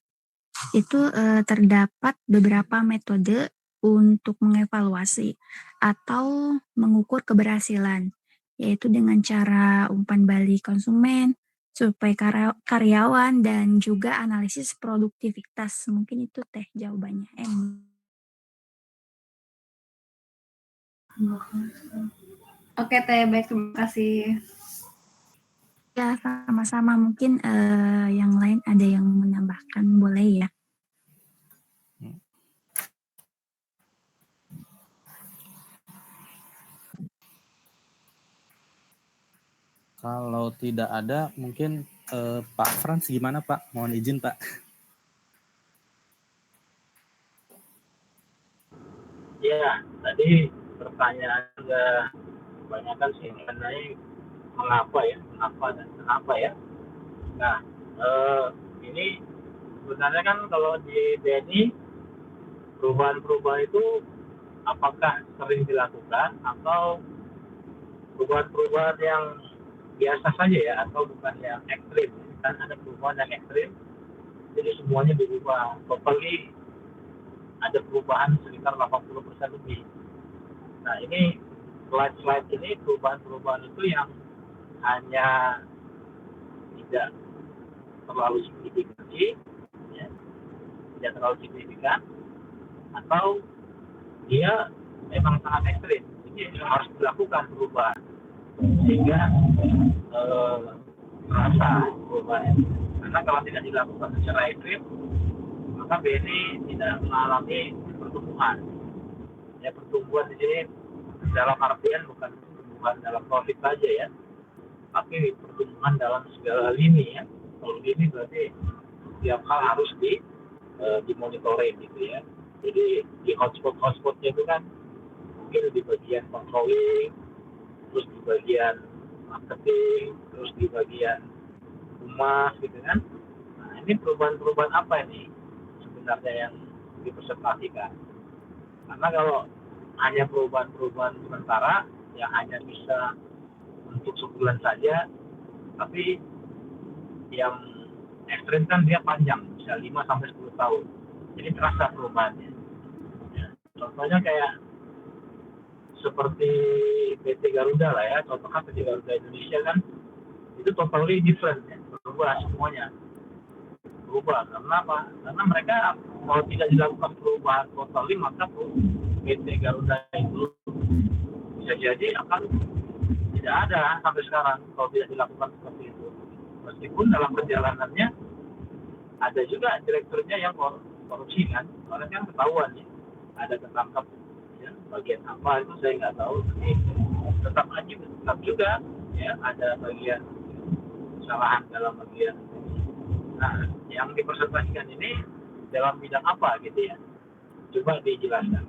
itu terdapat beberapa metode untuk mengevaluasi atau mengukur keberhasilan, yaitu dengan cara umpan balik konsumen, survei karyawan, dan juga analisis produktivitas. Mungkin itu Teh jawabannya. Oke, Teh, baik, terima kasih. Ya, sama-sama. Mungkin yang lain ada yang menambahkan, boleh ya? Kalau tidak ada, mungkin Pak Frans gimana Pak? Mohon izin Pak. Ya, tadi pertanyaan kebanyakan sih mengenai mengapa dan kenapa ya. Nah, ini sebenarnya kan kalau di BNI perubahan-perubahan itu apakah sering dilakukan atau perubahan-perubahan yang biasa saja ya, atau bukan yang ekstrim. Kan ada perubahan yang ekstrim, jadi semuanya berubah. Totally ada perubahan sekitar 80% lebih. Nah, ini slide-slide ini perubahan-perubahan itu yang hanya tidak terlalu signifikan, ya, tidak terlalu signifikan, atau dia memang sangat ekstrim. Jadi harus dilakukan perubahan sehingga terasa perubahan. Karena kalau tidak dilakukan secara ekstrim, maka BNI tidak mengalami pertumbuhan. Ya, pertumbuhan di sini dalam artian bukan pertumbuhan dalam profit saja ya, tapi pertumbuhan dalam segala lini ya. Kalau lini berarti setiap hal harus dimonitoring gitu ya. Jadi di hotspotnya itu kan mungkin di bagian controlling, terus di bagian marketing, terus di bagian humas gitu kan. Nah, ini perubahan-perubahan apa ini sebenarnya yang dipresentasikan? Karena kalau hanya perubahan-perubahan sementara yang hanya bisa untuk sebulan saja, tapi yang ekstrim kan dia panjang, bisa 5-10 tahun. Jadi terasa perubahannya. Ya, contohnya kayak seperti PT Garuda lah ya, contohnya PT Garuda Indonesia kan itu totally different ya, berubah semuanya. Berubah karena apa? Karena mereka kalau tidak dilakukan perubahan totally, maka PT Garuda itu bisa jadi akan tidak ada sampai sekarang kalau tidak dilakukan seperti itu. Meskipun dalam perjalanannya ada juga direkturnya yang korupsi kan, orang kan ketahuan ya, ada ketangkap ya, bagian apa itu saya nggak tahu, tapi tetap juga ya ada bagian kesalahan dalam bagian. Nah, yang dipresentasikan ini dalam bidang apa gitu ya? Coba dijelaskan.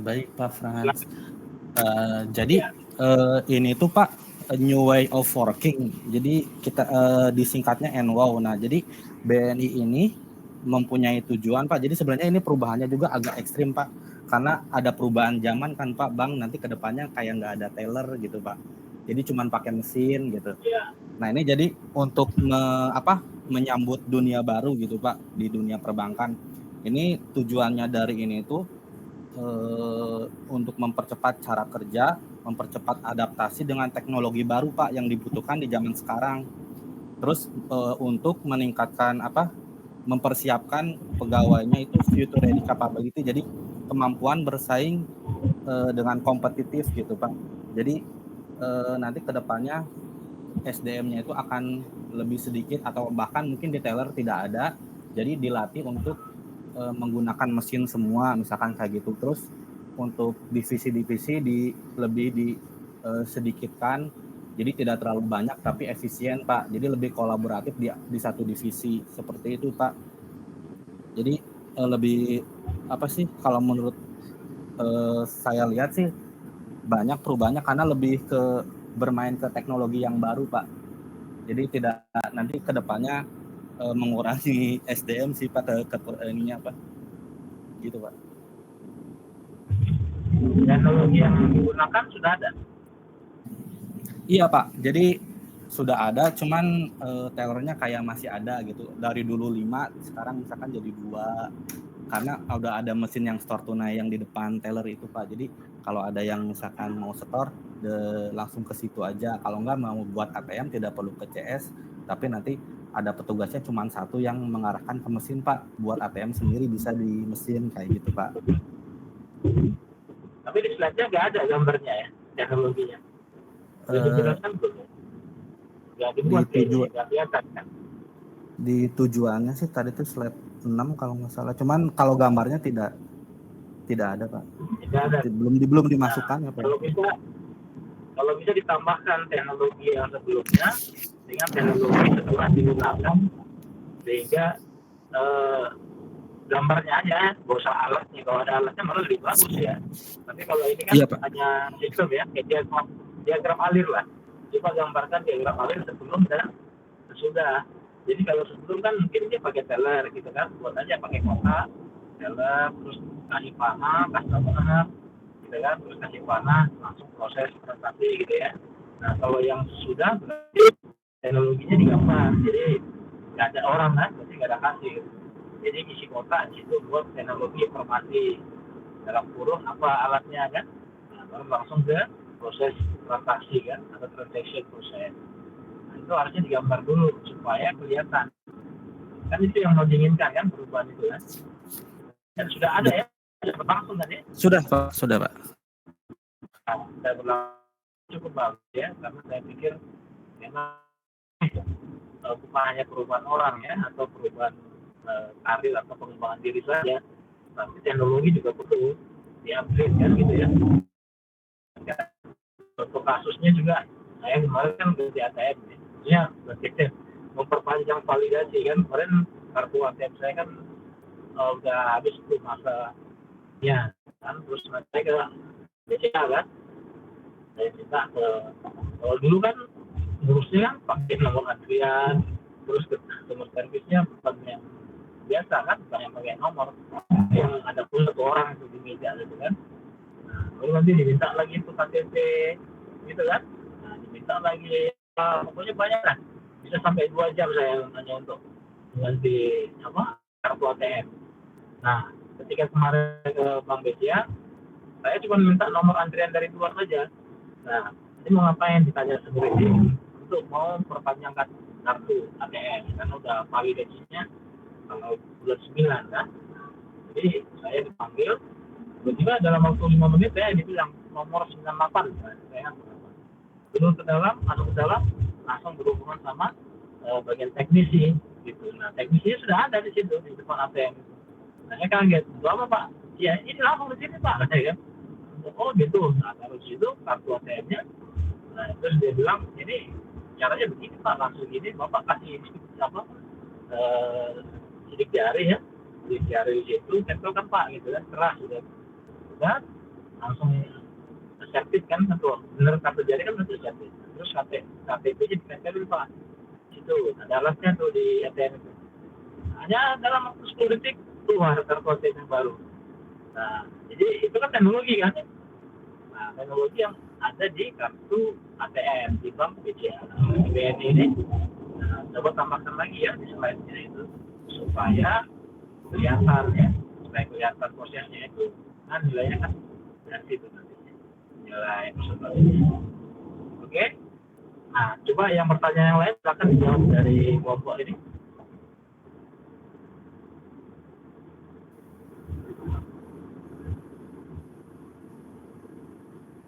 Baik Pak Frans. Jadi ini tuh Pak new way of working. Jadi kita disingkatnya NWOW. Nah, jadi BNI ini mempunyai tujuan Pak. Jadi sebenarnya ini perubahannya juga agak ekstrim Pak. Karena ada perubahan zaman kan Pak, Bang nanti kedepannya kayak nggak ada teller gitu Pak. Jadi cuman pakai mesin gitu. Nah ini jadi untuk menyambut dunia baru gitu Pak di dunia perbankan. Ini tujuannya dari ini tuh untuk mempercepat cara kerja, mempercepat adaptasi dengan teknologi baru Pak yang dibutuhkan di zaman sekarang. Terus untuk meningkatkan mempersiapkan pegawainya itu future ready capability, jadi kemampuan bersaing dengan kompetitif gitu Pak. Jadi nanti kedepannya SDM-nya itu akan lebih sedikit atau bahkan mungkin di teller tidak ada, jadi dilatih untuk menggunakan mesin semua misalkan kayak gitu. Terus untuk divisi-divisi lebih sedikitkan, jadi tidak terlalu banyak tapi efisien Pak, jadi lebih kolaboratif di satu divisi seperti itu Pak. Jadi lebih kalau menurut saya lihat sih banyak perubahannya karena lebih ke bermain ke teknologi yang baru Pak. Jadi tidak nanti kedepannya mengurangi SDM sih Pak ke ininya Pak. Gitu Pak. Teknologi yang digunakan sudah ada. Iya Pak. Jadi sudah ada, cuman tellernya kayak masih ada gitu. Dari dulu 5, sekarang misalkan jadi 2. Karena udah ada mesin yang store tunai yang di depan teller itu Pak. Jadi kalau ada yang misalkan mau store langsung ke situ aja. Kalau enggak mau buat ATM tidak perlu ke CS, tapi nanti ada petugasnya cuma satu yang mengarahkan ke mesin Pak. Buat ATM sendiri bisa di mesin kayak gitu Pak. Tapi di slide-nya nggak ada gambarnya ya, teknologinya. Dijelaskan belum? Nggak dibuat nggak kelihatan kan? Di tujuannya sih tadi tuh slide 6 kalau nggak salah. Cuman kalau gambarnya tidak ada Pak. Tidak ada. Belum dimasukkan ya Pak. kalau bisa ditambahkan teknologi yang sebelumnya dengan teknologi setelah digunakan, sehingga gambarnya aja, gak usah alatnya. Kalau ada alatnya malah lebih bagus ya. Tapi kalau ini kan Iya, Pak. hanya sistem ya, kayak diagram alir lah. Coba gambarkan diagram alir sebelum dan sesudah. Jadi kalau sebelum kan mungkin dia pakai teller gitu kan, buat aja pakai kotak, teller, terus kasih panah, customer, gitu kan, terus kasih panah, langsung proses transaksi gitu ya. Nah kalau yang sudah berarti teknologinya digambar, jadi nggak ada orang kan, berarti nggak ada kasir. Jadi isi kotak di situ buat teknologi informasi dalam kurung apa alatnya kan, nah, baru langsung ke proses transaksi kan, atau transaction proses. Nah, itu harusnya digambar dulu supaya kelihatan. Kan itu yang mau diinginkan kan, perubahan itu kan. Dan sudah ada ya, sudah berlangsung kan ya. Sudah, Pak. Sudah, Pak. Nah, sudah berlangsung cukup bagus ya, karena saya pikir memang bukan hanya perubahan orang ya, atau perubahan karir atau pengembangan diri saja, tapi teknologi juga perlu di-upgrade kan gitu ya. Contoh kasusnya juga, saya kemarin kan ganti ATM ya, maksudnya memperpanjang validasi kan, kemarin kartu ATM saya kan udah habis tuh masanya kan, terus saya ke BCA kan, saya minta ke, kalau dulu kan ngurusnya kan pakai nomor antrian, terus ke customer service-nya bukan yang biasa kan, bukan yang pakai nomor, yang ada pun satu orang itu di meja gitu kan. Nah, lalu nanti diminta lagi itu KTP gitu kan, nah diminta lagi pokoknya banyak lah, bisa sampai 2 jam saya hanya untuk mengganti kartu ATM. Nah ketika kemarin ke Bank BCA, saya cuma minta nomor antrian dari luar saja. Nah ini mau ngapain, ditanya security untuk mau perpanjang kartu ATM karena udah validasinya tanggal bulan 9 kan. Jadi saya dipanggil, tiba-tiba dalam waktu 5 menit saya dibilang nomor 98. Nah, saya belum ke dalam, masuk ke dalam, langsung berhubungan sama bagian teknisi gitu. Nah teknisinya sudah ada di situ di depan ATM. Nah saya kaget, itu apa Pak? Ya ini langsung di sini Pak, kan? Oh gitu. Nah taruh di situ kartu ATM-nya. Nah terus dia bilang, ini caranya begini Pak, langsung gini, Bapak kasih sidik jari ya, sidik jari di situ, tempelkan Pak gitu kan, keras sudah langsung sertif kan, tentu bener kartu jari kan tentu sertif. Terus KTP-nya ditempelin Pak, situ ada alasnya tuh di ATM itu. Hanya dalam waktu 10 detik keluar kartu ATM yang baru. Nah jadi itu kan teknologi kan. Nah teknologi yang ada di kartu ATM di Bank BCA. Di BNI ini, nah, coba tambahkan lagi ya di slide-nya itu supaya kelihatan ya, supaya kelihatan prosesnya itu. Nah nilainya kan dari situ nanti nilai presentasinya. Oke. Nah coba yang pertanyaan yang lain silakan dijawab dari kelompok ini.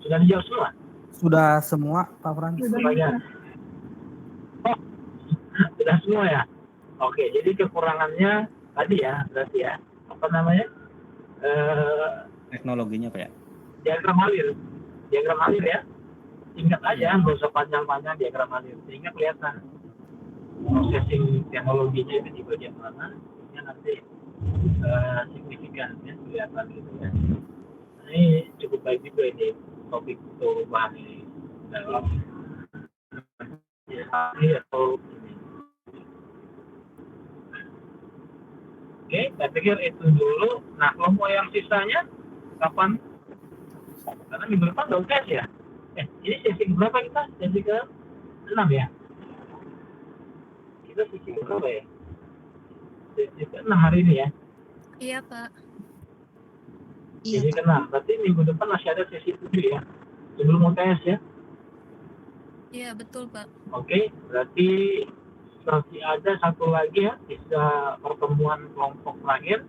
Sudah dijawab semua? Sudah semua, Pak Fran. Semuanya. Oh, sudah semua ya. Oke, jadi kekurangannya tadi ya, berarti ya, apa namanya? Teknologinya, Pak ya. Diagram alir ya. Singkat aja, nggak usah panjang-panjang diagram alir, sehingga kelihatan processing teknologinya itu di bagian mana, sehingga nanti signifikannya kelihatan gitu ya. Nah, ini cukup baik juga ini topik perubahan ini dalam atau ini. Oke, saya pikir itu dulu. Nah, kelompok yang sisanya kapan? Karena minggu depan udah UTS ya. Ini sesi berapa kita? Sesi ke-6 ya? Kita sesi berapa ya? Sesi ke-6 hari ini ya? Iya, Pak. Iya, Sesi ke-6. Berarti minggu depan masih ada sesi 7 ya? Sebelum UTS ya? Iya, betul, Pak. Oke, berarti masih ada satu lagi ya, bisa pertemuan kelompok terakhir.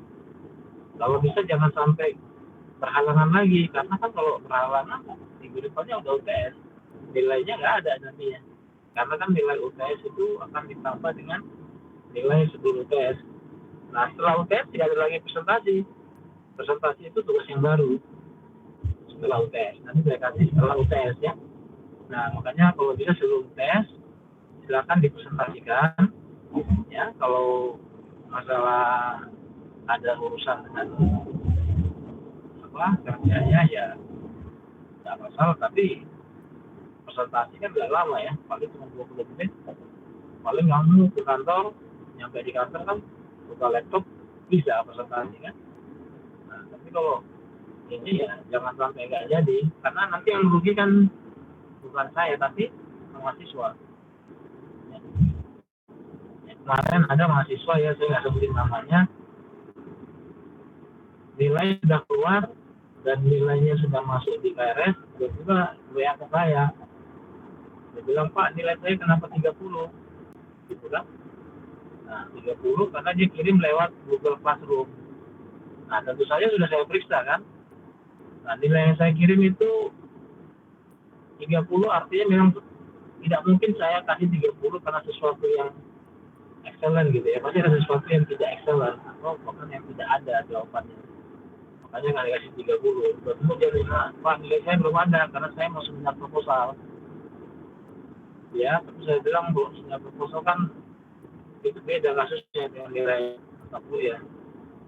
Kalau bisa jangan sampai berhalangan lagi, karena kan kalau berhalangan minggu depannya udah UTS, nilainya nggak ada nantinya. Karena kan nilai UTS itu akan ditambah dengan nilai sebelum UTS. Nah setelah UTS tidak ada lagi presentasi. Presentasi itu tugas yang baru setelah UTS. Nanti saya kasih setelah UTS ya. Nah, makanya kalau bisa sebelum tes, silakan dipresentasikan. Ya, kalau masalah ada urusan dengan kerjanya ya nggak masalah, tapi presentasi kan nggak lama ya, paling cuma 20 menit. Paling kamu ke kantor, nyampe di kantor kan buka laptop bisa presentasi kan. Nah, tapi kalau ini ya jangan sampai nggak jadi, karena nanti yang merugikan bukan saya tapi mahasiswa. Kemarin ada mahasiswa ya, saya nggak sebutin namanya, nilai sudah keluar dan nilainya sudah masuk di KRS, tiba-tiba WA ke saya, dia bilang, Pak, nilai saya kenapa 30, gitu kan. Nah, 30 karena dia kirim lewat Google Classroom. Nah, tentu saja sudah saya periksa kan. Nah, nilai yang saya kirim itu 30, artinya memang tidak mungkin saya kasih 30 karena sesuatu yang excellent gitu ya. Pasti ada sesuatu yang tidak excellent atau bahkan yang tidak ada jawabannya. Makanya nggak dikasih 30. Kemudian dia bilang, Pak, nilai saya belum ada karena saya mau seminar proposal. Ya, tapi saya bilang belum seminar proposal kan itu beda kasusnya dengan nilai mata kuliah.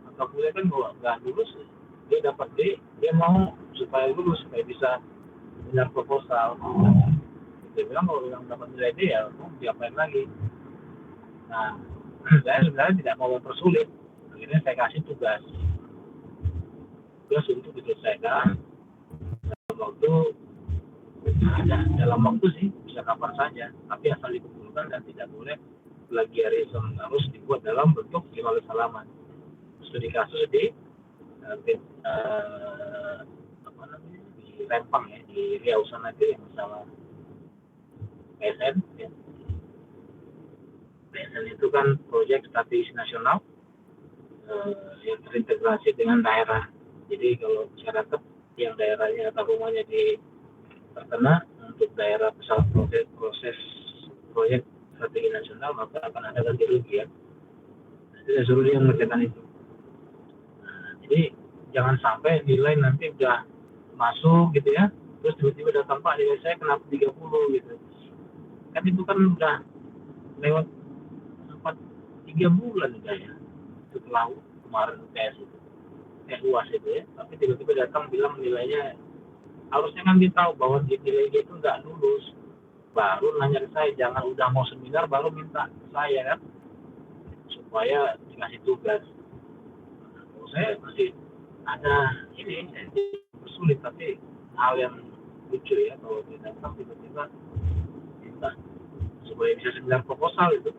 Mata kuliah kan kalau nggak lulus, dia dapat D, dia mau supaya lulus, supaya bisa seminar proposal. Dia bilang kalau yang dapat nilai D ya mau diapain lagi. Nah, saya sebenarnya tidak mau mempersulit. Akhirnya saya kasih tugas untuk diselesaikan dalam waktu sih, bisa kapan saja, tapi asal dikumpulkan dan tidak boleh plagiarisme, harus dibuat dalam bentuk 15 halaman. Studi kasus di Rempang ya, di Riau sana itu yang masalah PSN ya. PSN itu kan proyek strategis nasional yang terintegrasi dengan daerah. Jadi kalau masyarakat yang daerahnya atau rumahnya terkena untuk daerah pesawat proses proyek strategi nasional, maka akan ada ganti rugi ya. Jadi saya suruh dia mengerjakan itu. Nah, jadi jangan sampai nilai nanti udah masuk gitu ya, terus tiba-tiba datang, Pak, nilai saya kenapa 30 gitu. Kan itu kan udah lewat 3 bulan udah ya setelah kemarin UTS itu. UAS itu ya, tapi tiba-tiba datang bilang nilainya, harusnya kan dia tahu bahwa nilai dia itu nggak lulus, baru nanya ke saya, jangan udah mau seminar baru minta ke saya kan, supaya dikasih tugas. Kalau saya masih ada ini, sulit, tapi hal yang lucu ya, kalau dia datang tiba-tiba minta supaya bisa seminar proposal itu.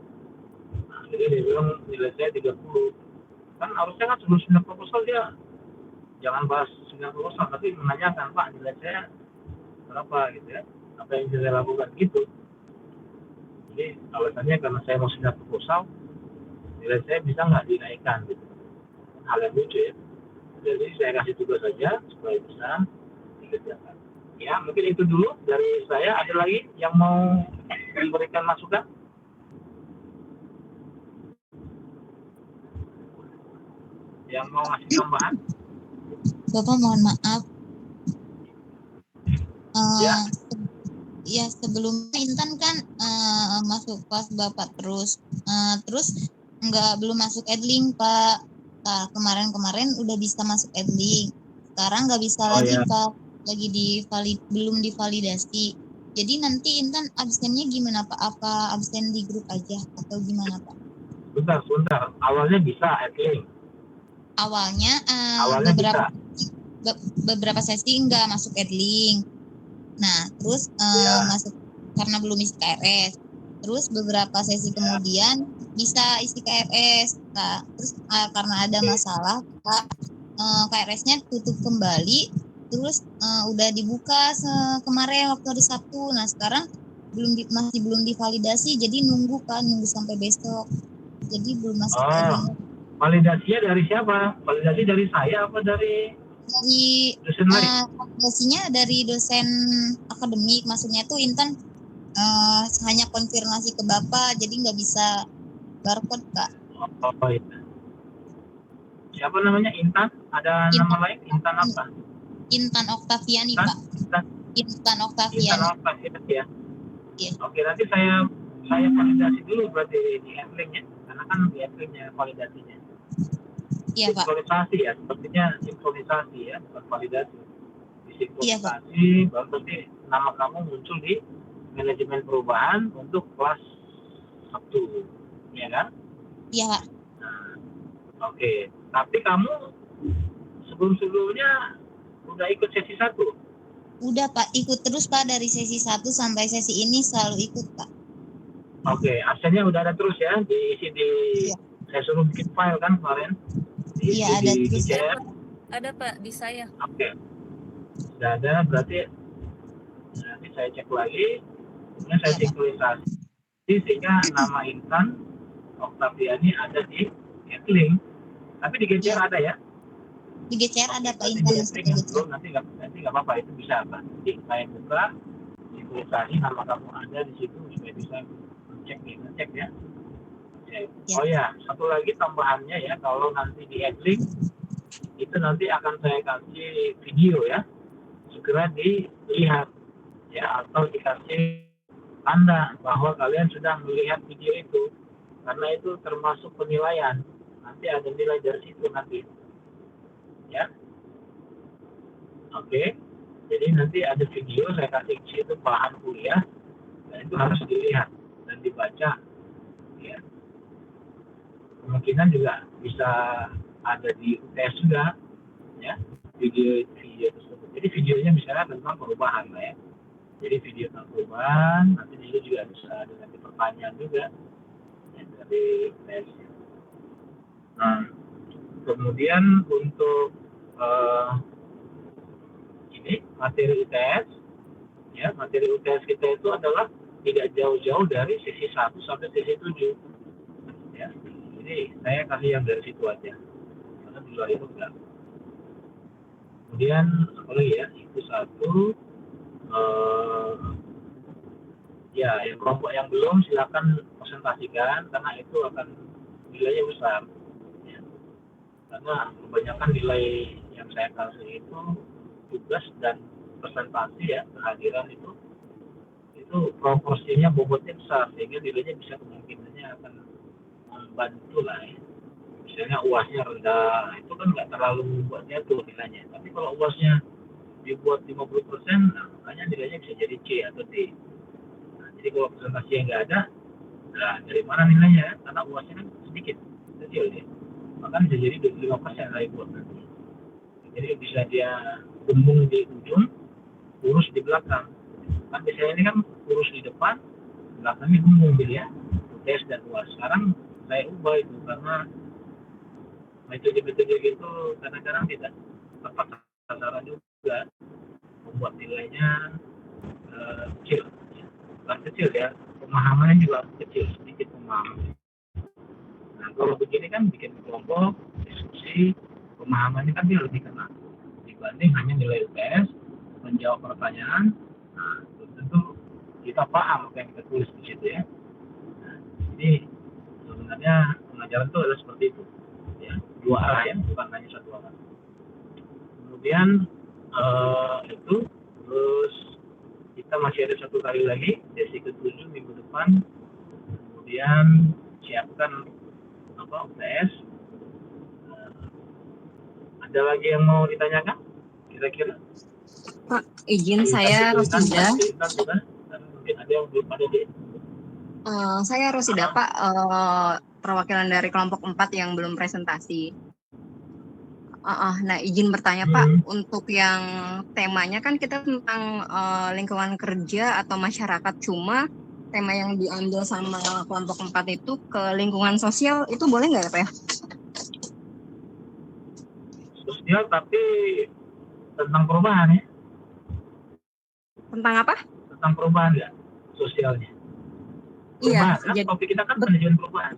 Nah, jadi dia bilang nilai saya 30. Kan harusnya kan sebelum seminar proposal dia jangan bahas seminar proposal, tapi menanyakan, Pak, nilai saya berapa gitu ya, apa yang bisa saya lakukan gitu. Jadi alasannya karena saya mau seminar proposal, nilai saya bisa nggak dinaikkan gitu. Hal yang lucu ya. Jadi saya kasih tugas saja supaya bisa dikerjakan. Ya, mungkin itu dulu dari saya. Ada lagi yang mau memberikan masukan? Yang mau ngasih tambahan? Bapak mohon maaf. Ya sebelumnya Intan kan masuk kelas Bapak terus belum masuk Edlink, Pak. Nah, kemarin udah bisa masuk Edlink. Sekarang nggak bisa lagi, ya. Pak. Lagi belum divalidasi. Jadi nanti Intan absennya gimana, Pak? Apa absen di grup aja atau gimana, Pak? Sebentar. Awalnya bisa Edlink. Awalnya beberapa sesi nggak masuk Edlink. Nah, terus masuk karena belum isi KRS. Terus beberapa sesi kemudian bisa isi KRS. Nah, terus karena ada masalah, KRS-nya tutup kembali. Terus udah dibuka kemarin waktu hari Sabtu. Nah, sekarang masih belum divalidasi. Jadi nunggu sampai besok. Jadi belum masuk Edlink. Validasinya dari siapa? Validasi dari saya apa dari dosen lain? Validasinya dari dosen akademik. Maksudnya tuh Intan hanya konfirmasi ke Bapak, jadi nggak bisa barcode, Pak. Oh iya. Siapa namanya? Intan? Ada nama lain? Intan apa? Intan Oktaviani, Pak. Intan Intan Oktaviani. Oktaviani ya. Iya. Oke, nanti saya validasi dulu berarti di handling ya, karena kan di handlingnya validasinya. Iya, Pak. Sinkronisasi ya, sepertinya sinkronisasi ya, bukan validasi. Iya, Pak. Sinkronisasi, baru nanti nama kamu muncul di manajemen perubahan untuk kelas 1, ya kan? Iya, Pak. Nah, oke. Tapi kamu sebelum-sebelumnya udah ikut sesi 1? Udah, Pak. Ikut terus, Pak. Dari sesi 1 sampai sesi ini selalu ikut, Pak. Oke, absennya udah ada terus ya, diisi di, Iya. saya suruh bikin file kan kemarin? Diisi Iya, ada di terus. share. Ada Pak di saya. Oke, sudah ada, berarti nanti saya cek lagi, kemudian saya sinkronisasi, sehingga nama Intan Oktaviani ada di handling, tapi di GCR ada ya? Di GCR ada, Pak. Nanti Intan di yang handling seperti yang itu. belum, nanti nggak apa-apa, itu bisa apa? Jadi saya buka, sinkronisasi, nama kamu ada di situ, supaya bisa ngecek ya. Ya. Oh ya, satu lagi tambahannya ya, kalau nanti di handling, itu nanti akan saya kasih video ya, segera dilihat ya, atau dikasih tanda bahwa kalian sudah melihat video itu, karena itu termasuk penilaian, nanti ada nilai dari situ nanti ya. Oke, jadi nanti ada video saya kasih di situ bahan kuliah, dan itu harus dilihat dan dibaca ya. Kemungkinan juga bisa ada di UTS juga ya, video tersebut. Jadi videonya misalnya tentang perubahan lah ya. Jadi video tentang perubahan, nanti di situ juga bisa ada nanti pertanyaan juga ya, dari UTS. Nah, kemudian untuk ini materi UTS ya, materi UTS kita itu adalah tidak jauh-jauh dari sesi 1 sampai sesi 7 ya. Jadi saya kasih yang dari situ aja, karena di luar itu enggak. Kemudian apa lagi ya, itu satu. Ya, yang kelompok yang belum silakan presentasikan, karena itu akan nilainya besar ya. Karena kebanyakan nilai yang saya kasih itu tugas dan presentasi ya, kehadiran itu proporsinya bobotnya besar, sehingga nilainya bisa kemungkinannya akan membantu lah ya. Misalnya UASnya rendah, itu kan nggak terlalu membuat jatuh nilainya. Tapi kalau UASnya dibuat 50%, nah makanya nilainya bisa jadi C atau D. Nah, jadi kalau presentasi yang nggak ada, nah dari mana nilainya? Karena UASnya kan sedikit, kecil ya. Maka bisa jadi 25% lagi buat nanti. Jadi bisa dia bumbung di ujung, kurus di belakang. Kan biasanya ini kan kurus di depan, belakangnya bumbung gitu ya. UTS dan UAS. Sekarang saya ubah itu karena metode-metode gitu kadang-kadang tidak tepat sasaran juga, membuat nilainya kecil, bukan kecil ya, pemahamannya juga kecil, sedikit pemahaman. Nah kalau begini kan bikin kelompok, diskusi, pemahamannya kan dia lebih kena dibanding hanya nilai UTS, menjawab pertanyaan. Nah tentu kita paham apa yang kita tulis di situ ya. Nah, jadi sebenarnya pengajaran itu adalah seperti itu ya, dua arah ya, bukan hanya satu arah. Kemudian itu terus kita masih ada satu kali lagi sesi ke-7 minggu depan. Kemudian siapkan UTS. Ada lagi yang mau ditanyakan kira-kira? Pak, izin saya Rosida. Mungkin ada yang belum ada di. Saya Rosida, Pak, perwakilan dari kelompok 4 yang belum presentasi. Nah, izin bertanya Pak, untuk yang temanya kan kita tentang lingkungan kerja atau masyarakat, cuma tema yang diambil sama kelompok 4 itu ke lingkungan sosial, itu boleh nggak ya Pak ya? Sosial tapi tentang perubahan ya? Tentang apa? Tentang perubahan nggak sosialnya? Perubahan, Iya. kan topik kita kan manajemen perubahan.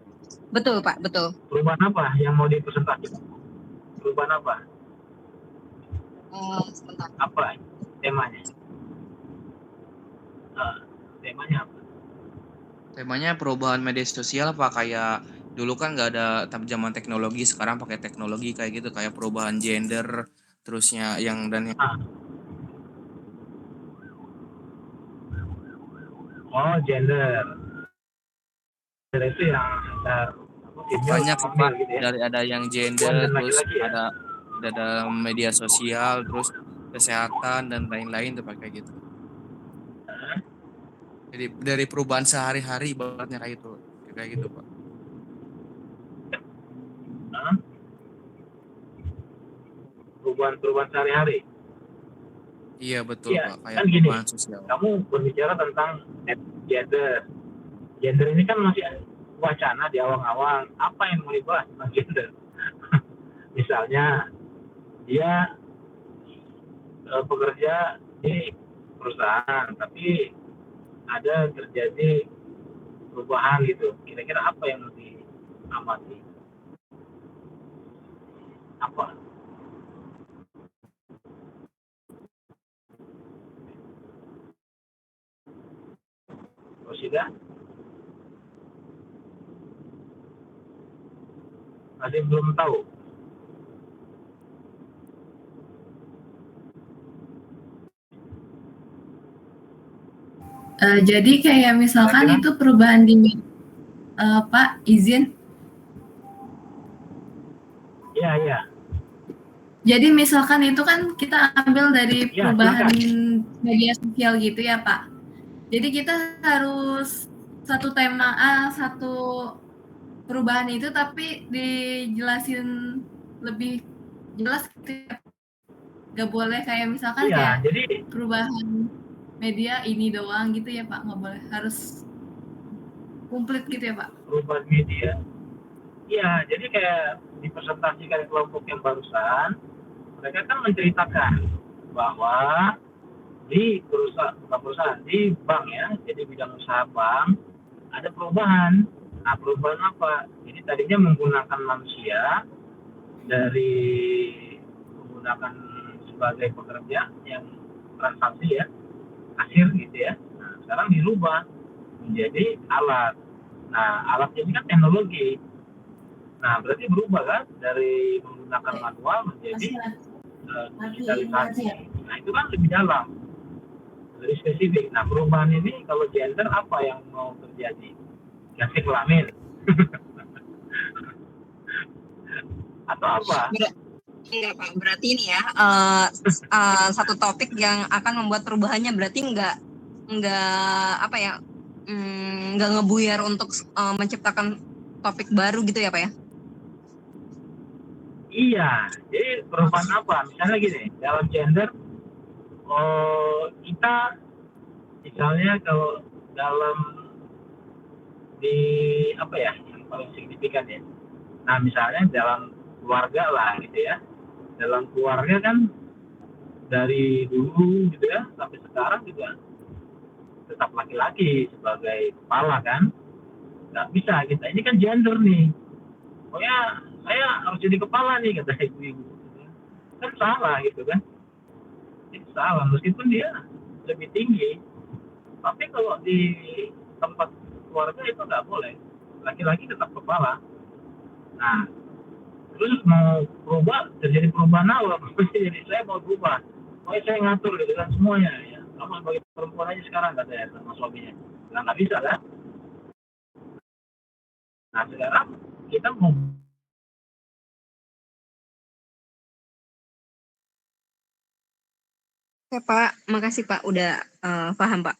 Betul Pak, betul. Perubahan apa yang mau dipresentasikan? Perubahan apa? Sebentar. Apa temanya? Temanya apa? Temanya perubahan media sosial apa, kayak dulu kan nggak ada zaman teknologi, sekarang pakai teknologi kayak gitu, kayak perubahan gender, terusnya yang dan yang. Oh, gender. Gender itu yang antar female Banyak sama sih Pak, male gitu ya. dari ada yang Perempuan gender, dan terus laki-laki ya. ada dalam media sosial, terus kesehatan dan lain-lain tuh Pak kayak gitu. Jadi dari perubahan sehari-hari ibaratnya kayak gitu Pak. Hah? Perubahan sehari-hari. Iya betul Iya, Pak, kayak kan gini, perubahan sosial. kamu berbicara tentang gender. Gender ini kan masih wacana di awang-awang. Apa yang mau dibahas tentang gender? Misalnya dia pekerja di perusahaan, tapi ada terjadi perubahan gitu. Kira-kira apa yang mau diamati? Apa? Rosida? Masih belum tahu. Jadi kayak misalkan itu perubahan di Pak izin. Iya. Jadi misalkan itu kan kita ambil dari Ya, perubahan silakan. media sosial gitu ya Pak. Jadi kita harus satu perubahan itu tapi dijelasin lebih jelas gitu ya. Gak boleh kayak misalkan Iya, kayak jadi perubahan media ini doang gitu ya Pak, nggak boleh, harus komplit gitu ya Pak. perubahan media. Iya, jadi kayak dipresentasikan kelompok yang barusan, mereka kan menceritakan bahwa di perusahaan di bank ya, jadi bidang usaha bank ada perubahan. Nah, perubahan apa? Jadi tadinya menggunakan manusia dari menggunakan sebagai pekerja yang transaksi ya, kasir gitu ya. Nah, sekarang dirubah menjadi alat. Nah, alat ini kan teknologi. Nah, berarti berubah kan dari menggunakan manual menjadi digitalisasi. Nah, itu kan lebih dalam, lebih spesifik. Nah, perubahan ini kalau gender apa yang mau terjadi? Ganti kelamin? Atau apa? Enggak Pak, berarti ini ya satu topik yang akan membuat perubahannya berarti enggak apa ya, nggak ngebuyar untuk menciptakan topik baru gitu ya Pak ya? Iya, jadi perubahan apa? Misalnya gini, dalam gender, kita misalnya kalau dalam di apa ya yang paling signifikan ya. Nah, misalnya dalam keluarga lah gitu ya. Dalam keluarga kan dari dulu gitu ya sampai sekarang juga tetap laki-laki sebagai kepala kan. Nggak bisa kita ini kan gender nih. Pokoknya saya harus jadi kepala nih kata ibu-ibu. Kan salah gitu kan. Itu salah meskipun dia lebih tinggi. Tapi kalau di tempat keluarga itu nggak boleh. Laki-laki tetap kepala. Nah, terus mau berubah terjadi perubahan awal. Jadi saya mau berubah. Pokoknya saya ngatur gitu kan semuanya ya. Kamu sebagai perempuan aja sekarang katanya sama suaminya. Nah, nggak bisa kan? Nah, sekarang kita mau Oke Pak, makasih Pak udah paham Pak.